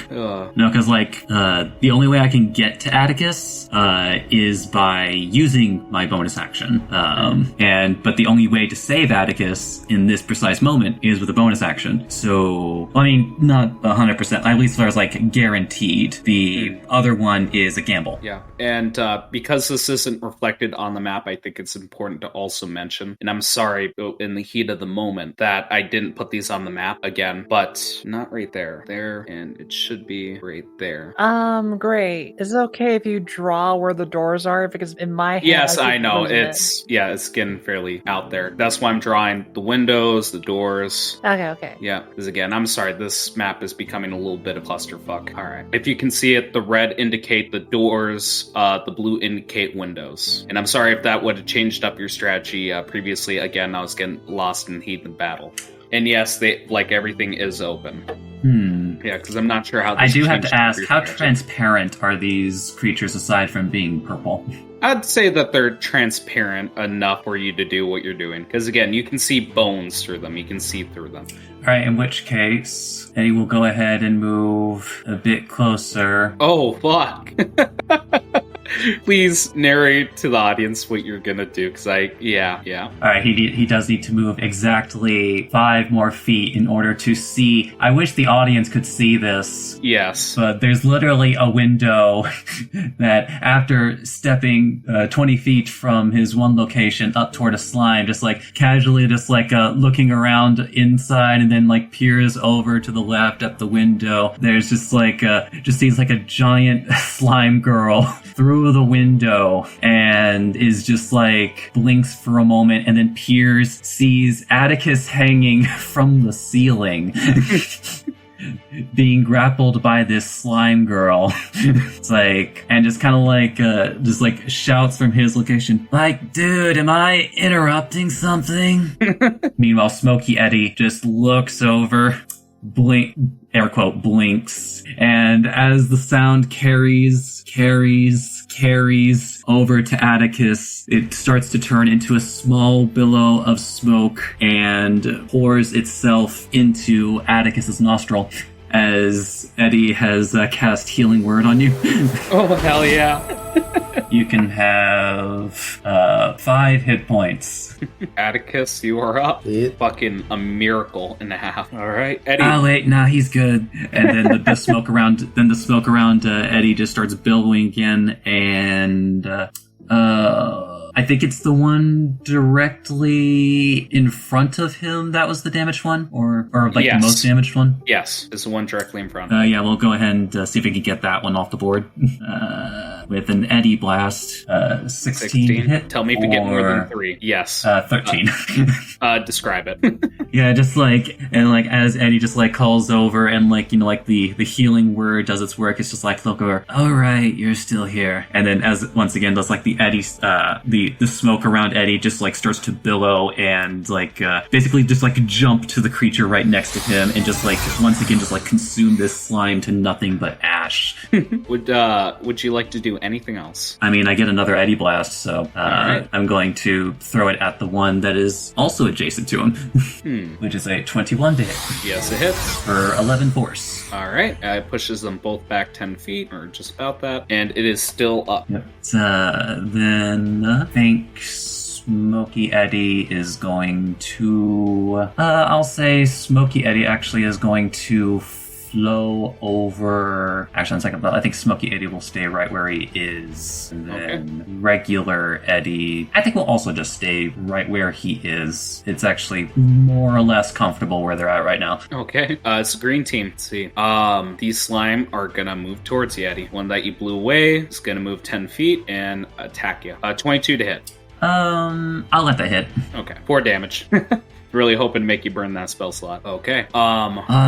No, because the only way I can get to Atticus is by using my bonus action, but the only way to save Atticus in this precise moment is with a bonus action. So, I mean, not 100%. At least as far as guaranteed. The other one is a gamble. Yeah, and because this isn't reflected on the map, I think it's important to also mention. And I'm sorry, in the heat of the moment, that I didn't put these on the map again, but not right there. There, and it should be right there. Great. Is it okay if you draw where the doors are? Because in my head... Yes, I know. It's getting fairly out there. That's why I'm drawing the windows, the doors. Okay. Yeah, because again, I'm sorry, this map is becoming a little bit of clusterfuck. All right. If you can see it, the red indicate the doors, the blue indicate windows. And I'm sorry if that would have changed up your strategy previously. Again, I was getting lost in the heat of battle. And yes, everything is open. Yeah, because I'm not sure how this I do have to ask, how strategy. transparent are these creatures aside from being purple? I'd say that they're transparent enough for you to do what you're doing. Because again, you can see bones through them. You can see through them. All right, in which case, Eddie will go ahead and move a bit closer. Oh, fuck. Please narrate to the audience what you're gonna do, because yeah. Alright, he does need to move exactly 5 more feet in order to see. I wish the audience could see this. Yes. But there's literally a window that after stepping 20 feet from his one location up toward a slime, just casually looking around inside and then peers over to the left at the window. There's just just sees a giant slime girl through the window and is just blinks for a moment and then peers, sees Atticus hanging from the ceiling being grappled by this slime girl. It's and just kind of shouts from his location, dude, am I interrupting something? Meanwhile, Smokey Eddie just looks over, air quote, blinks, and as the sound carries over to Atticus, it starts to turn into a small billow of smoke and pours itself into Atticus's nostril. as Eddie has cast Healing Word on you. Oh, hell yeah. You can have 5 hit points. Atticus, you are up. Yeah. Fucking a miracle and a half. All right, Eddie. Oh wait, nah, he's good. And then the smoke around, Eddie just starts billowing again, and I think it's the one directly in front of him that was the damaged one, or like Yes. the most damaged one. Yes, it's the one directly in front. Yeah, we'll go ahead and see if we can get that one off the board. With an Eddie blast, 16 to hit. Tell me if you get more than 3. Yes. 13. Describe it. Yeah, just like, and like as Eddie just like calls over and like, you know, like the healing word does its work, it's just like look over, alright, you're still here. And then as once again does like the Eddie, the smoke around Eddie just like starts to billow and like basically just like jump to the creature right next to him and just like once again just like consume this slime to nothing but ash. Would you like to do anything else? I mean, I get another Eddie blast, so right. I'm going to throw it at the one that is also adjacent to him, which is a 21 to hit Yes, it hits. for 11 force. All right. It pushes them both back 10 feet, or just about that, and it is still up. Yep. Then I think Smoky Eddie is going to... I'll say Smoky Eddie actually is going to flow over... Actually, on second thought, I think Smoky Eddie will stay right where he is. And then regular Eddie, I think will also just stay right where he is. It's actually more or less comfortable where they're at right now. Okay. It's a green team. Let's see. These slime are gonna move towards you, Eddie. One that you blew away is gonna move 10 feet and attack you. 22 to hit. I'll let that hit. Okay. 4 damage. Really hoping to make you burn that spell slot. Okay.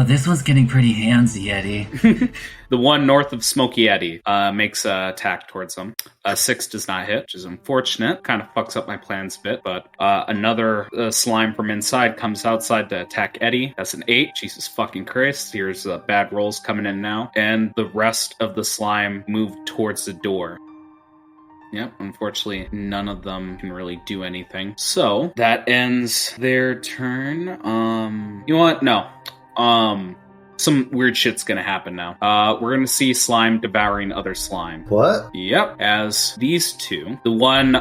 This one's getting pretty handsy, Eddie. The one north of Smoky Eddie makes an attack towards him. 6 does not hit, which is unfortunate. Kind of fucks up my plans a bit, but another slime from inside comes outside to attack Eddie. That's an 8. Jesus fucking Christ. Here's bad rolls coming in now. And the rest of the slime move towards the door. Yep, unfortunately, none of them can really do anything. So, that ends their turn. You know what? No. Some weird shit's gonna happen now. We're gonna see slime devouring other slime. What? Yep, as these two, the one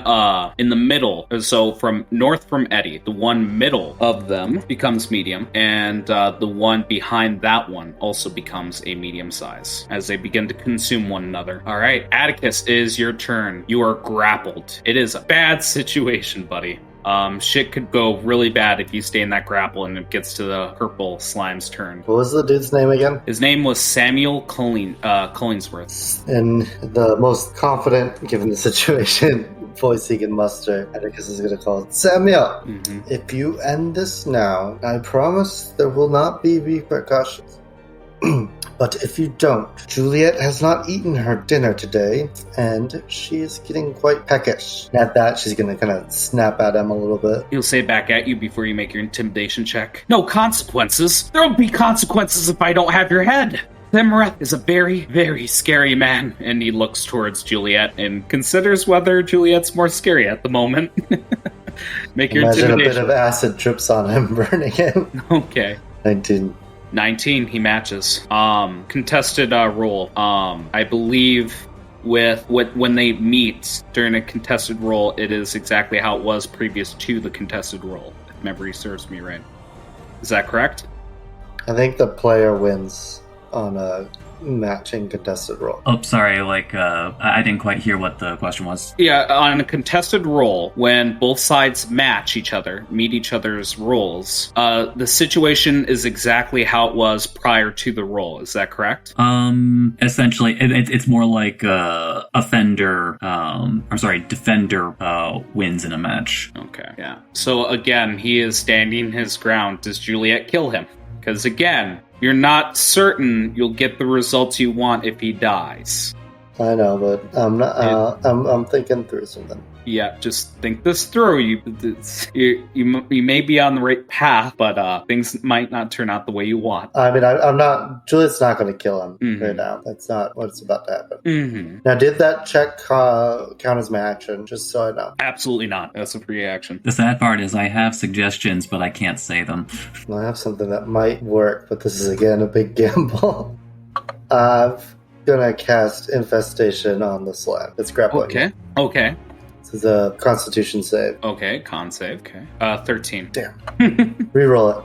in the middle, so from north from Eddie, the one middle of them becomes medium, and the one behind that one also becomes a medium size as they begin to consume one another. All right, Atticus, it is your turn. You are grappled. It is a bad situation, buddy. Shit could go really bad if you stay in that grapple and it gets to the purple slime's turn. What was the dude's name again? His name was Samuel Collingsworth. In the most confident, given the situation, voice he can muster, Atticus is going to call it, Samuel, if you end this now, I promise there will not be repercussions. But if you don't, Juliet has not eaten her dinner today, and she is getting quite peckish. And at that, she's going to kind of snap at him a little bit. He'll say back at you before you make your intimidation check. No consequences. There will be consequences if I don't have your head. Themreth is a very, very scary man. And he looks towards Juliet and considers whether Juliet's more scary at the moment. Make your Imagine a intimidation. bit of acid drips on him, burning him. Okay. 19. He matches. Contested roll. I believe when they meet during a contested roll, it is exactly how it was previous to the contested roll, if memory serves me right. Is that correct? I think the player wins on a matching contested roll. Oh, sorry, I didn't quite hear what the question was. Yeah, on a contested roll, when both sides meet each other's rolls, the situation is exactly how it was prior to the roll. Is that correct? Essentially, it's more like defender wins in a match. Okay, yeah. So again, he is standing his ground. Does Juliet kill him? Because again, you're not certain you'll get the results you want if he dies. I know, but I'm not. I'm thinking through something. Yeah, just think this through. You may be on the right path, but things might not turn out the way you want. I mean, I'm not. Juliet's not going to kill him right now. That's not what's about to happen. Mm-hmm. Now, did that check count as my action? Just so I know. Absolutely not. That's a free action. The sad part is I have suggestions, but I can't say them. Well, I have something that might work, but this is again a big gamble. I'm gonna cast Infestation on the slime. It's grappling. Okay. This is a Constitution save. Okay, con save. Okay. 13. Damn. Reroll it.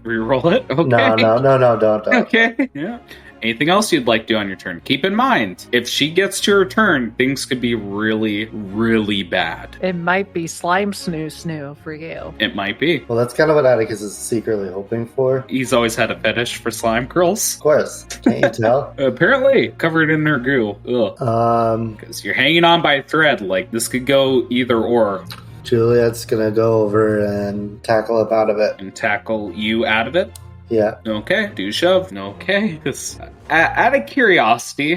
Reroll it? Okay. No, don't. Okay, yeah. Anything else you'd like to do on your turn? Keep in mind, if she gets to her turn, things could be really, really bad. It might be slime snoo for you. It might be. Well, that's kind of what Atticus is secretly hoping for. He's always had a fetish for slime girls. Of course. Can't you tell? Apparently, covered in their goo. Ugh. Because you're hanging on by a thread. Like, this could go either or. Juliet's gonna go over and tackle up out of it. And tackle you out of it? Yeah. Okay, do shove. Okay. Out of curiosity,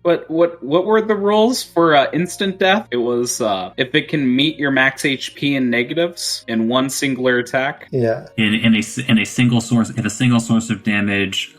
what were the rules for instant death? It was if it can meet your max HP in negatives in one singular attack. Yeah. In a single source, if a single source of damage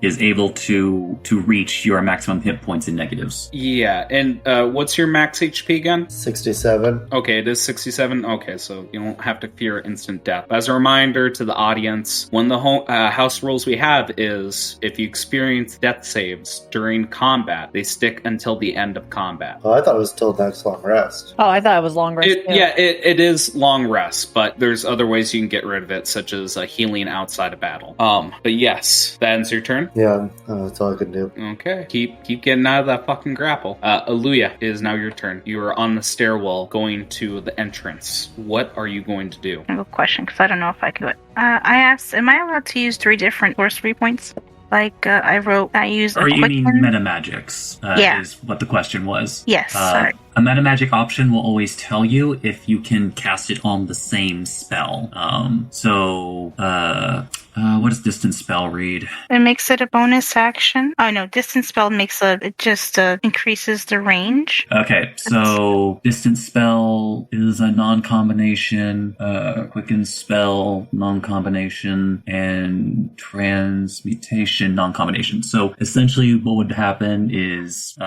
is able to reach your maximum hit points in negatives. Yeah, and what's your max HP again? 67. Okay, it is 67. Okay, so you don't have to fear instant death. As a reminder to the audience, one of the house rules we have is if you experience death saves during combat, they stick until the end of combat. Oh, I thought it was till next long rest. Oh, I thought it was long rest. It is long rest, but there's other ways you can get rid of it, such as healing outside of battle. But yes, that ends your turn. Yeah, that's all I can do. Okay, keep getting out of that fucking grapple. Aluya, it is now your turn. You are on the stairwell going to the entrance. What are you going to do? I have a question because I don't know if I can do it. I asked, am I allowed to use 3 different sorcery points? Like, I use a Or you quicken. mean metamagics, Yeah. is what the question was. Yes, sorry. A metamagic option will always tell you if you can cast it on the same spell. What does distance spell read? It makes it a bonus action. Oh no, distance spell it just increases the range. Okay, so distance spell is a non-combination, quicken spell, non-combination, and transmutation, non-combination. So essentially what would happen is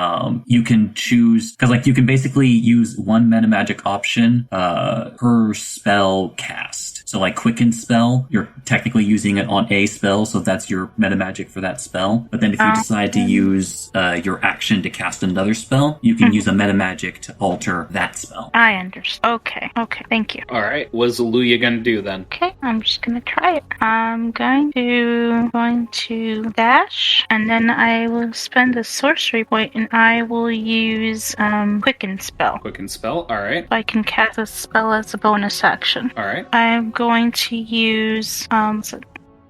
you can choose, because you can basically use one metamagic option per spell cast. So quicken spell, you're technically using it on a spell, so that's your metamagic for that spell. But then if you decide to use your action to cast another spell, you can use a metamagic to alter that spell. I understand. Okay, thank you. Alright, what's Aluya gonna do then? Okay, I'm just gonna try it. I'm going to dash, and then I will spend a sorcery point, and I will use quicken spell. Quicken spell, alright. I can cast a spell as a bonus action. Alright. I'm going to use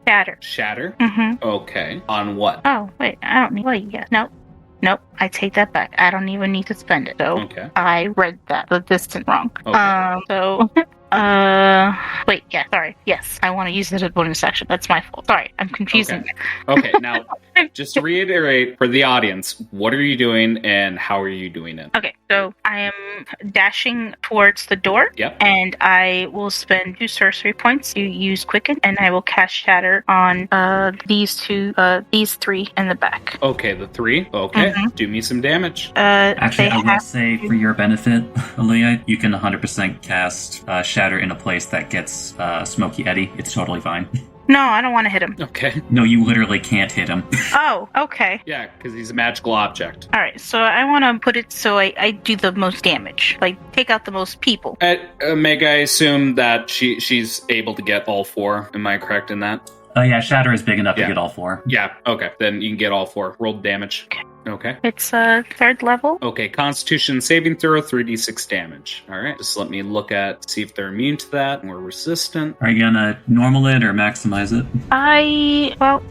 shatter. Shatter? Mm-hmm. Okay. On what? Oh, wait, I don't need... Wait, yeah. Nope, I take that back. I don't even need to spend it. So okay. I read the distance wrong. Okay. Wait, yeah, sorry. Yes, I want to use it as a bonus action. That's my fault. Sorry, I'm confusing. Okay, now, just to reiterate for the audience, what are you doing and how are you doing it? Okay, so I am dashing towards the door. Yep. And I will spend 2 sorcery points to use Quicken, and I will cast Shatter on these 3 in the back. Okay, the 3. Okay, do me some damage. Actually, I will say for your benefit, Aaliyah, you can 100% cast Shatter in a place that gets Smoky Eddy. It's totally fine. No, I don't want to hit him. Okay. No, you literally can't hit him. Oh, okay. Yeah, because he's a magical object. Alright, so I want to put it so I do the most damage. Take out the most people. Meg, I assume that she's able to get all 4. Am I correct in that? Yeah, Shatter is big enough to get all 4. Yeah, okay. Then you can get all 4. Roll damage. Okay. It's 3rd level. Okay, Constitution saving throw, 3d6 damage. Alright, just let me look at, see if they're immune to that or resistant. Are you gonna normal it or maximize it?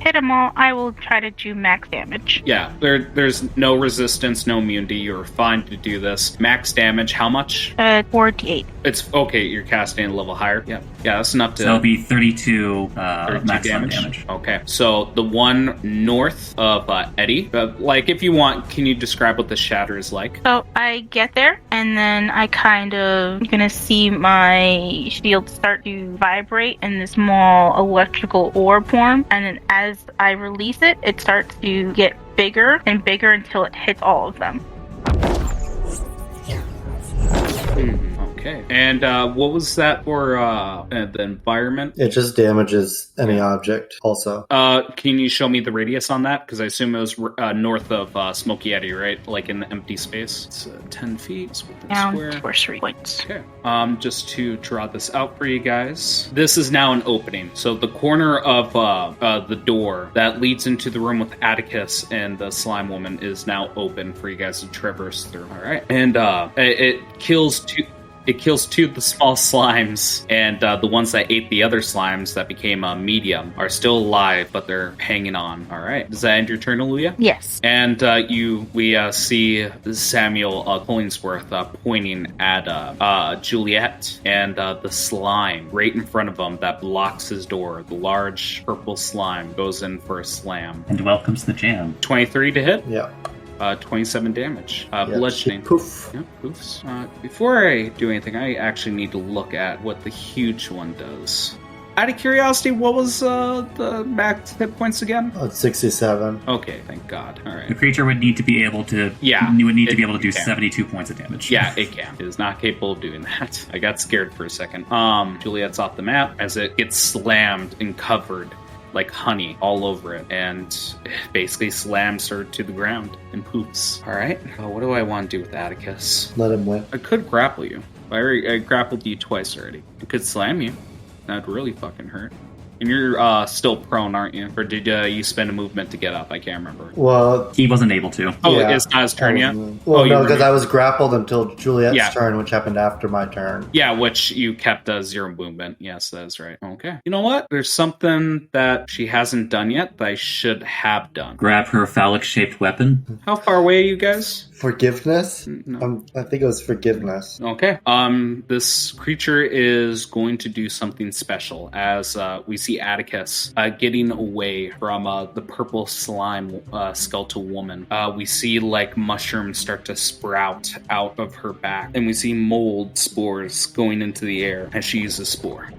Hit them all. I will try to do max damage. Yeah, there's no resistance, no immunity. You're fine to do this. Max damage, how much? 4d8. It's okay, you're casting a level higher. Yeah, that's enough to... So it'll be 32 maximum damage. Okay, so the one north of Eddy, if if you want, can you describe what the shatter is like? So I get there, and then I kind of gonna see my shield start to vibrate in this small electrical orb form, and then as I release it, it starts to get bigger and bigger until it hits all of them. Okay. And what was that for the environment? It just damages any object also. Can you show me the radius on that? Because I assume it was north of Smoky Eddy, right? Like in the empty space. It's 10 feet. It's within Down square. for 3 points. Okay. Just to draw this out for you guys. This is now an opening. So the corner of the door that leads into the room with Atticus and the slime woman is now open for you guys to traverse through. All right. And it kills two... It kills 2 of the small slimes, and the ones that ate the other slimes that became medium are still alive, but they're hanging on. All right. Does that end your turn, Aluya? Yes. And we see Samuel Collingsworth pointing at Juliet and the slime right in front of him that blocks his door. The large purple slime goes in for a slam. And welcomes the jam. 23 to hit. Yeah. 27 damage. Bludgeoning. Poof. Yeah, poofs. Before I do anything, I actually need to look at what the huge one does. Out of curiosity, what was the max hit points again? 67. Okay, thank God. All The right. creature would need to be able to. Yeah, You would need to it- be able to do it can. 72 points of damage. Yeah, it can. It is not capable of doing that. I got scared for a second. Juliet's off the map as it gets slammed and covered like honey all over it, and it basically slams her to the ground and poops. All right. What do I want to do with Atticus? Let him win. I could grapple you. I grappled you twice already. I could slam you. That'd really fucking hurt. And you're still prone, aren't you? Or did you spend a movement to get up? I can't remember. Well, He wasn't able to. Oh, yeah, it's not his turn yet? Well, you no, were- because I was grappled until Juliet's Yeah. turn, which happened after my turn. Yeah, which you kept 0 movement. Yes, that is right. Okay. You know what? There's something that she hasn't done yet that I should have done. Grab her phallic-shaped weapon. How far away are you guys? Forgiveness? No. I think it was forgiveness. Okay. This creature is going to do something special as we see Atticus getting away from the purple slime skeletal woman. We see like mushrooms start to sprout out of her back, and we see mold spores going into the air as she uses spore.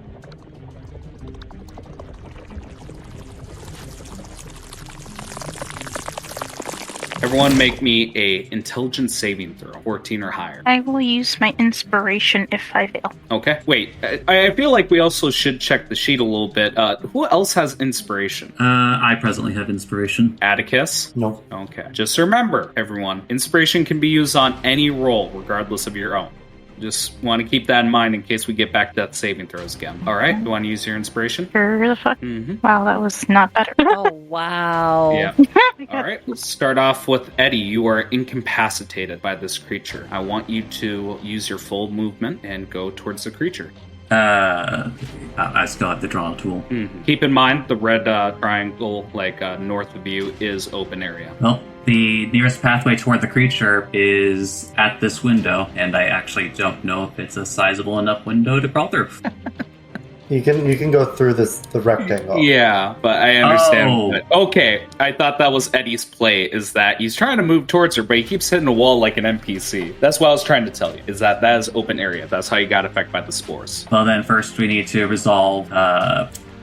Everyone make me a intelligence saving throw, 14 or higher. I will use my inspiration if I fail. Okay. Wait, I feel like we also should check the sheet a little bit. Who else has inspiration? I presently have inspiration. Atticus? No. Okay. Just remember, everyone, inspiration can be used on any roll, regardless of your own. Just want to keep that in mind in case we get back to that saving throws again. All right? You want to use your inspiration? Sure the fuck. Mm-hmm. Wow, that was not better. Oh, wow. Yeah. All right. Let's start off with Eddie. You are incapacitated by this creature. I want you to use your full movement and go towards the creature. I still have the draw tool. Mm-hmm. Keep in mind the red triangle, north of you, is open area. Well, the nearest pathway toward the creature is at this window, and I actually don't know if it's a sizable enough window to crawl through. You can go through the rectangle. Yeah, but I understand. Oh. But, okay, I thought that was Eddie's play, is that he's trying to move towards her, but he keeps hitting a wall like an NPC. That's what I was trying to tell you, is that is open area. That's how you got affected by the spores. Well, then first we need to resolve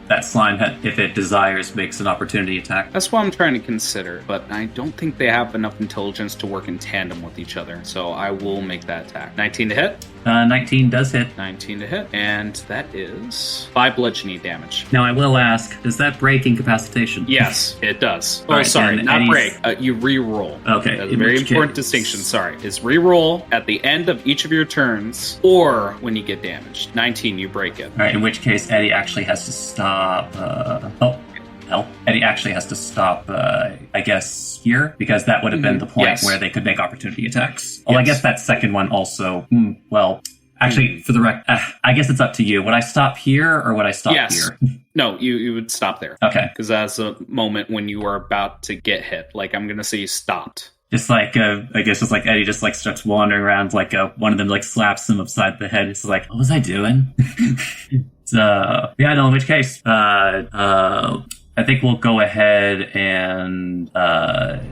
that slime, if it desires, makes an opportunity attack. That's what I'm trying to consider, but I don't think they have enough intelligence to work in tandem with each other, so I will make that attack. 19 to hit? 19 does hit. 19 to hit, and that is 5 bludgeoning damage. Now, I will ask, does that break incapacitation? Yes, it does. All right, sorry, then not Eddie's- break. You re-roll. Okay, That's a in very which important case- distinction, sorry. Is re-roll at the end of each of your turns, or when you get damaged. 19, you break it. All right, in which case Eddie actually has to stop. Eddie actually has to stop, I guess, here, because that would have been the point Yes. where they could make opportunity attacks. Well, I Yes. guess that second one also, actually, for the I guess it's up to you. Would I stop here, or would I stop Yes. here? No, you would stop there. Okay. Because that's a moment when you are about to get hit. Like, I'm going to say you stopped. Just like, I guess just like Eddie just like starts wandering around, like one of them like slaps him upside the head. It's like, what was I doing? So, yeah, no, in which case, I think we'll go ahead and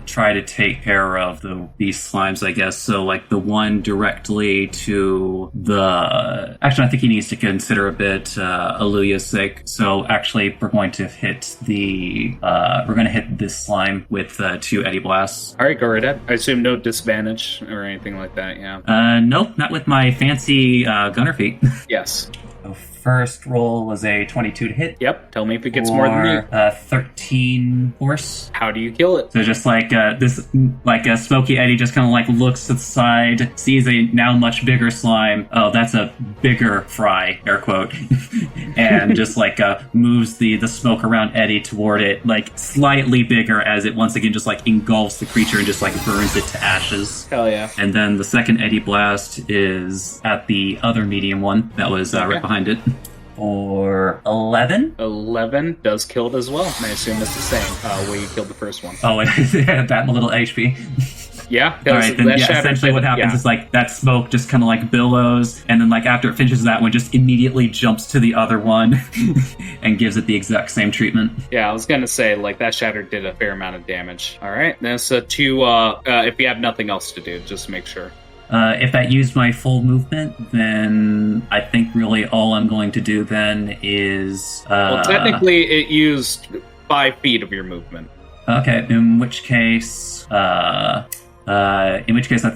try to take care of these slimes, I guess. So, like, the one directly to the... Actually, I think he needs to consider a bit Aluya's sake. So, actually, we're going to hit this slime with 2 Eddy Blasts. All right, go right ahead. I assume no disadvantage or anything like that, yeah? Nope, not with my fancy gunner feat. Yes. First roll was a 22 to hit. Yep. Tell me if it gets more than you. 13 force. How do you kill it? So just like Smoky Eddy just kind of like looks to the side, sees a now much bigger slime. Oh, that's a bigger fry, air quote, and just like moves the smoke around Eddy toward it, like slightly bigger as it once again just like engulfs the creature and just like burns it to ashes. Hell yeah. And then the second Eddy Blast is at the other medium one that was right behind it. For 11? 11 does kill it as well. And I assume it's the same way you killed the first one. Oh, that and a little HP. Yeah. All right, then essentially what happens is like that smoke just kind of like billows, and then like after it finishes that one, just immediately jumps to the other one and gives it the exact same treatment. Yeah, I was gonna say like that shatter did a fair amount of damage. All right, then so if you have nothing else to do, just make sure. If that used my full movement, then I think really all I'm going to do then is... well, technically it used 5 feet of your movement. Okay, in which case I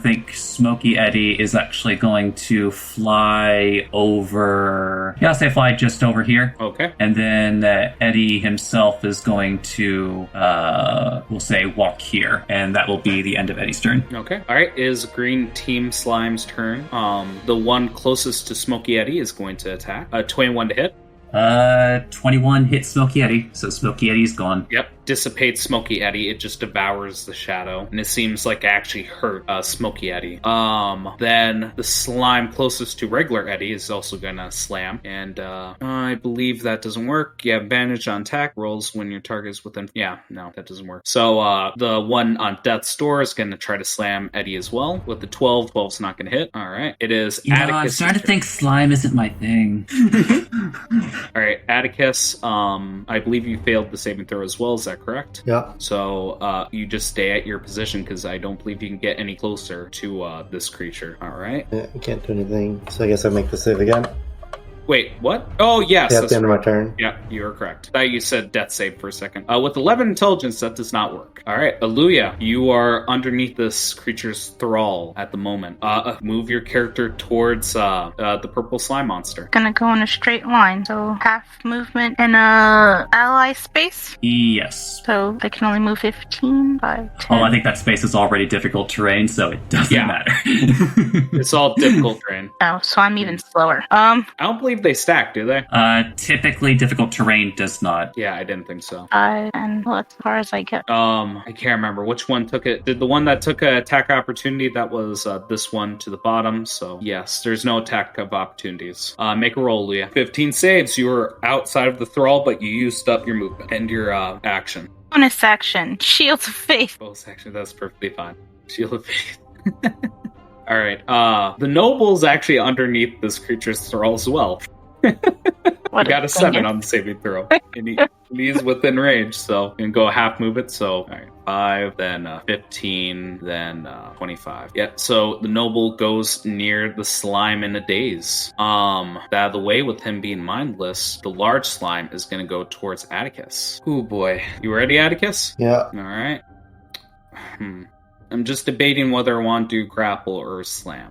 think Smoky Eddy is actually going to fly over... Yeah, I'll say fly just over here. Okay. And then Eddy himself is going to, we'll say, walk here. And that will be the end of Eddy's turn. Okay. All right, is Green Team Slime's turn. The one closest to Smoky Eddy is going to attack. 21 to hit. 21 hits Smoky Eddy, so Smoky Eddy's gone. Yep. Dissipates Smoky Eddy. It just devours the shadow, and it seems like it actually hurt Smoky Eddy. Then the slime closest to regular Eddy is also gonna slam, and I believe that doesn't work. You have advantage on attack rolls when your target is within... Yeah, no, that doesn't work. So the one on Death's Door is gonna try to slam Eddy as well. With the 12, 12's not gonna hit. All right, it is Atticus. I'm starting to think slime isn't my thing. All right, Atticus, I believe you failed the saving throw as well. Is that correct? Yeah. So you just stay at your position because I don't believe you can get any closer to this creature. All right. Yeah, I can't do anything, so I guess I make the save again. Wait, what? Oh, yes. Yeah, at the end of my turn. Yeah, you are correct. Thought you said death save for a second. With 11 intelligence, that does not work. All right, Aluya, you are underneath this creature's thrall at the moment. Move your character towards the purple slime monster. Gonna go in a straight line, so half movement in a ally space. Yes. So I can only move 15 by 10. Oh, I think that space is already difficult terrain, so it doesn't matter. It's all difficult terrain. Oh, so I'm even slower. I don't believe they stack, do they? Typically difficult terrain does not. Yeah, I didn't think so. And well, that's as far as I get. I can't remember which one took it. Did the one that took an attack opportunity, that was this one to the bottom. So yes, there's no attack of opportunities. Make a roll, Leah. 15 saves. You were outside of the thrall, but you used up your movement and your action. Bonus action, Shields of Faith. Bonus action, that's perfectly fine. Shield of Faith. All right. The noble's actually underneath this creature's thrall as well. I got a 7 on the saving throw. And he's within range, so you can go half move it. So, all right, 5, then 15, then 25. Yeah, so the noble goes near the slime in a daze. Out of the way with him being mindless, the large slime is going to go towards Atticus. Ooh, boy. You ready, Atticus? Yeah. All right. I'm just debating whether I want to do grapple or slam.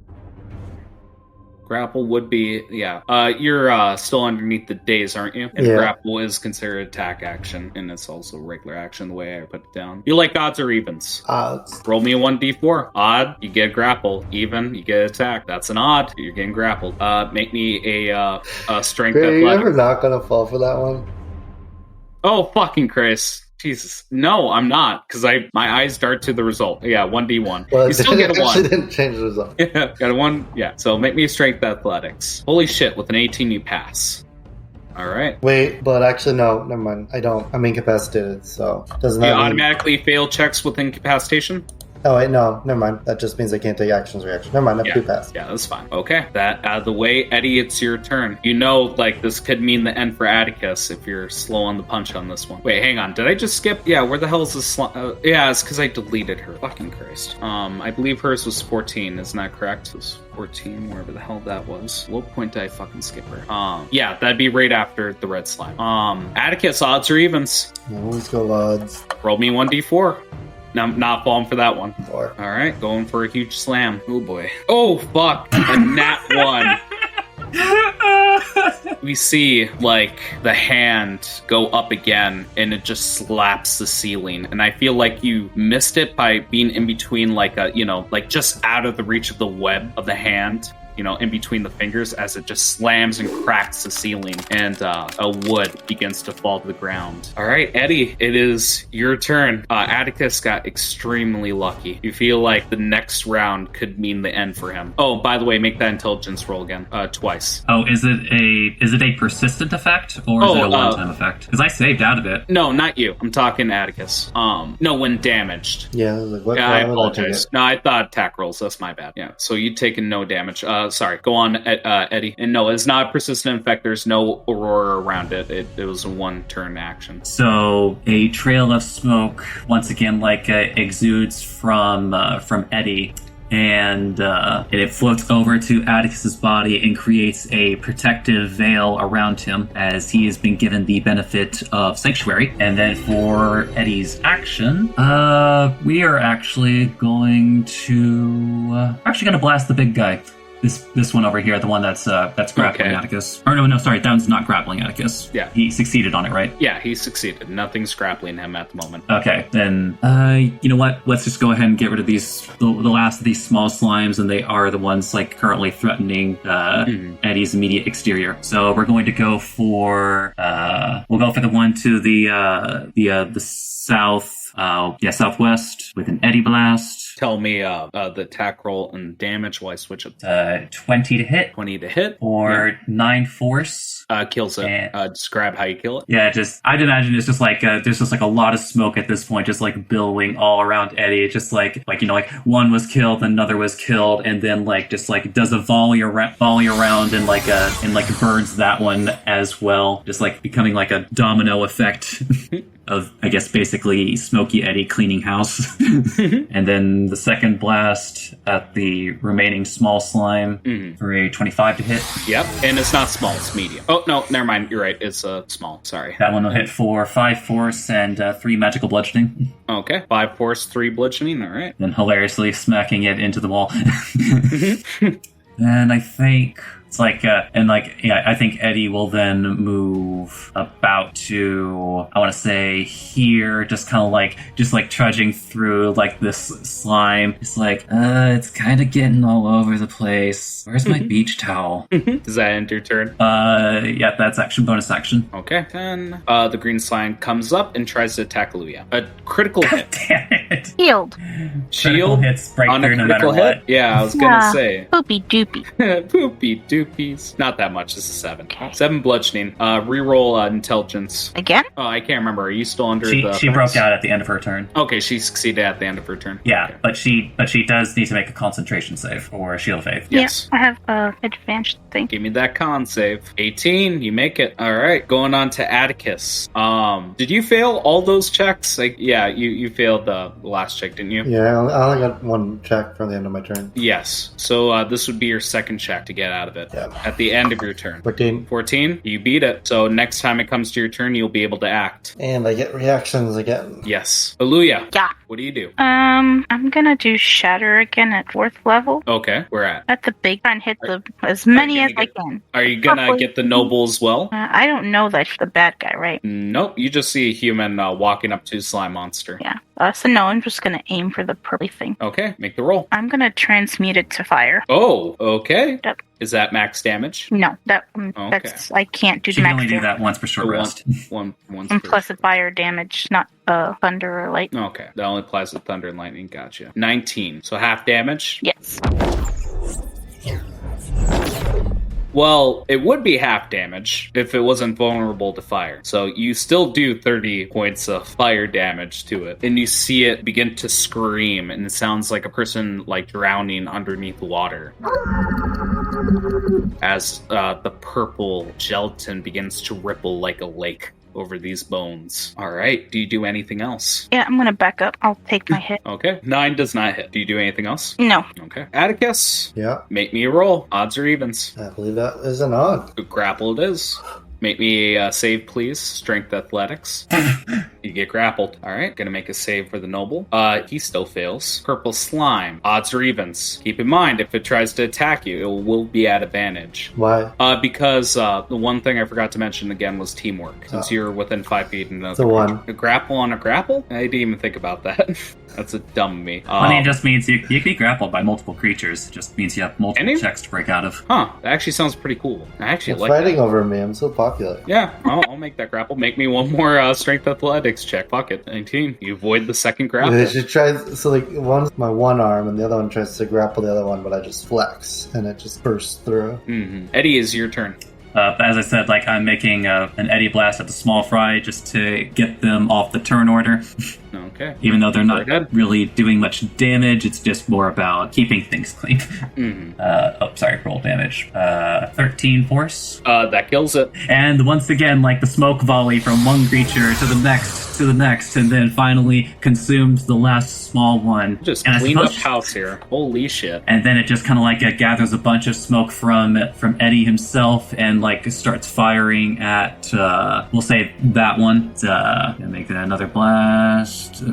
Grapple would be, you're still underneath the daze, aren't you? And grapple is considered attack action, and it's also regular action the way I put it down. You like odds or evens? Odds. Roll me a 1d4. Odd, you get grapple. Even, you get attack. That's an odd. You're getting grappled. Make me a strength athletic. Are you ever not gonna fall for that one? Oh, fucking Christ. Jesus. No, I'm not, because my eyes dart to the result. Yeah, 1d1. Well, you still get a 1. It didn't change the result. Yeah, got a 1. Yeah, so make me a strength athletics. Holy shit, with an 18 you pass. All right. Wait, but actually, no, never mind. I don't. I'm incapacitated, so doesn't You that mean... automatically fail checks with incapacitation? Oh, wait, no. Never mind. That just means I can't take actions reaction. Never mind. I have 2 pass. Yeah, that's fine. Okay, that out of the way. Eddie, it's your turn. You know, like, this could mean the end for Atticus if you're slow on the punch on this one. Wait, hang on. Did I just skip? Yeah, where the hell is this? Yeah, it's because I deleted her. Fucking Christ. I believe hers was 14. Isn't that correct? It was 14, wherever the hell that was. What point did I fucking skip her? Yeah, that'd be right after the red slime. Atticus, odds or evens? Always go odds. Roll me 1d4. No, I'm not falling for that one. 4. All right, going for a huge slam. Oh boy. Oh fuck! A nat 1. We see, like, the hand go up again, and it just slaps the ceiling. And I feel like you missed it by being in between, like, like just out of the reach of the web of the hand. In between the fingers as it just slams and cracks the ceiling, and a wood begins to fall to the ground. All right, Eddie, it is your turn. Atticus got extremely lucky. You feel like the next round could mean the end for him. Oh, by the way, make that intelligence roll again, twice. Oh, is it a persistent effect, or is it a one-time effect? Because I saved out of it. No, not you. I'm talking Atticus. No, when damaged. Yeah, like, what? Yeah, I apologize. No, I thought attack rolls. That's my bad. Yeah, so you've taken no damage. Sorry, go on, Eddie. And no, it's not a persistent effect. There's no aurora around it. It was a one-turn action. So a trail of smoke once again, like exudes from Eddie, and it floats over to Atticus's body and creates a protective veil around him as he has been given the benefit of sanctuary. And then for Eddie's action, we are actually going to blast the big guy. This one over here, the one that's grappling Atticus. Or no, sorry, that one's not grappling Atticus. Yeah. He succeeded on it, right? Yeah, he succeeded. Nothing's grappling him at the moment. Okay, then, you know what? Let's just go ahead and get rid of the last of these small slimes, and they are the ones, like, currently threatening Eddie's immediate exterior. So we're going to go for, we'll go for the one to the southwest with an Eddie blast. Tell me the attack roll and damage while I switch it. 20 to hit. 20 to hit. Or 9 force. Kills it. Describe how you kill it. Yeah, I'd imagine it's just like, there's just like a lot of smoke at this point, just like billowing all around Eddie. It's just like one was killed, another was killed, and then just does a volley around and burns that one as well. Just like becoming like a domino effect. Of, I guess, basically Smoky Eddie cleaning house. And then the second blast at the remaining small slime for a 25 to hit. Yep, and it's not small, it's medium. Oh, no, never mind, you're right, it's small, sorry. That one will hit for 5 force and 3 magical bludgeoning. Okay, 5 force, 3 bludgeoning, alright. Then hilariously smacking it into the wall. And I think... I think Eddie will then move about to, I want to say here, just trudging through this slime. It's it's kind of getting all over the place. Where's my beach towel? Does that end your turn? Yeah, that's bonus action. Okay, then the green slime comes up and tries to attack Luya. A critical hit. Damn it. Shield. Critical hits break on through a no matter critical hit? what. Yeah, I was gonna say. Poopy doopy. Poopy doopy. Not that much. It's a 7. Okay. 7 bludgeoning. Reroll intelligence. Again? Oh, I can't remember. Are you still under She the... broke out at the end of her turn. Okay, she succeeded at the end of her turn. Yeah, okay. but she does need to make a concentration save or a shield of faith. Yes. Yeah, I have advanced thing. Give me that con save. 18. You make it. All right. Going on to Atticus. Did you fail all those checks? Yeah, you failed the last check, didn't you? Yeah, I only got 1 check from the end of my turn. Yes. So this would be your second check to get out of it. Yeah. At the end of your turn. 14. 14? You beat it. So next time it comes to your turn, you'll be able to act. And I get reactions again. Yes. Aluya. Yeah. What do you do? I'm gonna do Shatter again at 4th level. Okay. Where at? At the big and hit as many as I can. Are you gonna get the noble as well? I don't know that's the bad guy, right? Nope. You just see a human walking up to a slime monster. Yeah. So no, I'm just gonna aim for the purple thing. Okay. Make the roll. I'm gonna transmute it to fire. Oh, okay. Yep. Is that max damage? No, that's I can't do She max can only damage. do that once per short rest. Once and plus a fire damage, not thunder or light. Okay, that only applies to thunder and lightning. Gotcha. 19, so half damage. Yes. Well, it would be half damage if it wasn't vulnerable to fire. So you still do 30 points of fire damage to it. And you see it begin to scream, and it sounds like a person like drowning underneath water. As the purple gelatin begins to ripple like a lake over these bones. All right. Do you do anything else? Yeah, I'm gonna back up. I'll take my hit. Okay. 9 does not hit. Do you do anything else? No. Okay. Atticus. Yeah, Make me a roll. Odds or evens? I believe that is an odd. Grapple it is. Make me a save, please. Strength athletics. You get grappled. All right. Gonna make a save for the noble. He still fails. Purple slime. Odds or evens? Keep in mind, if it tries to attack you, it will be at advantage. Why? Because the one thing I forgot to mention again was teamwork. Since you're within 5 feet and It's a 1. A grapple on a grapple? I didn't even think about that. That's a dumb me. It just means you can be grappled by multiple creatures. It just means you have multiple checks to break out of. Huh. That actually sounds pretty cool. I actually It's like fighting that. over me. I'm so popular. Yeah, I'll make that grapple. Make me one more strength athletics check. Fuck it. 19. You avoid the second grapple. Yeah, she tries, so like one's my one arm and the other one tries to grapple the other one, but I just flex and it just bursts through. Mm-hmm. Eddie, is your turn. As I said, like I'm making an Eddy Blast at the small fry just to get them off the turn order. Okay. Even though they're not Very good. really doing much damage, it's just more about keeping things clean. Mm-hmm. Roll damage. 13 force. That kills it. And once again, like the smoke volley from one creature to the next, and then finally consumed the last small one. Just and cleaned up house here. Holy shit. And then it just kind of like gathers a bunch of smoke from Eddie himself and like starts firing at, we'll say that one. Gonna make that another blast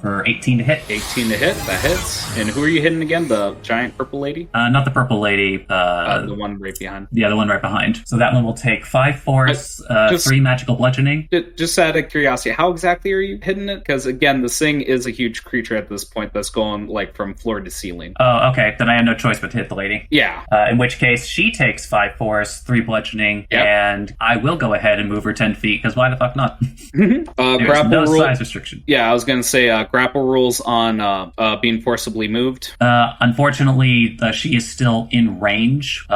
for 18 to hit. 18 to hit. That hits. And who are you hitting again? The giant purple lady? Not the purple lady. The one right behind. Yeah, the one right behind. So that one will take 5 force, 3 magical bludgeoning. Just out of curiosity, how exactly are you hitting it? Because again, this thing is a huge creature at this point that's going like from floor to ceiling. Oh, okay. Then I have no choice but to hit the lady. Yeah. In which case, she takes 5 force, 3 bludgeoning, and I will go ahead and move her 10 feet, because why the fuck not? There's Grapple no rule. size restriction. Yeah, I was going to say grapple rules on being forcibly moved. Unfortunately, she is still in range,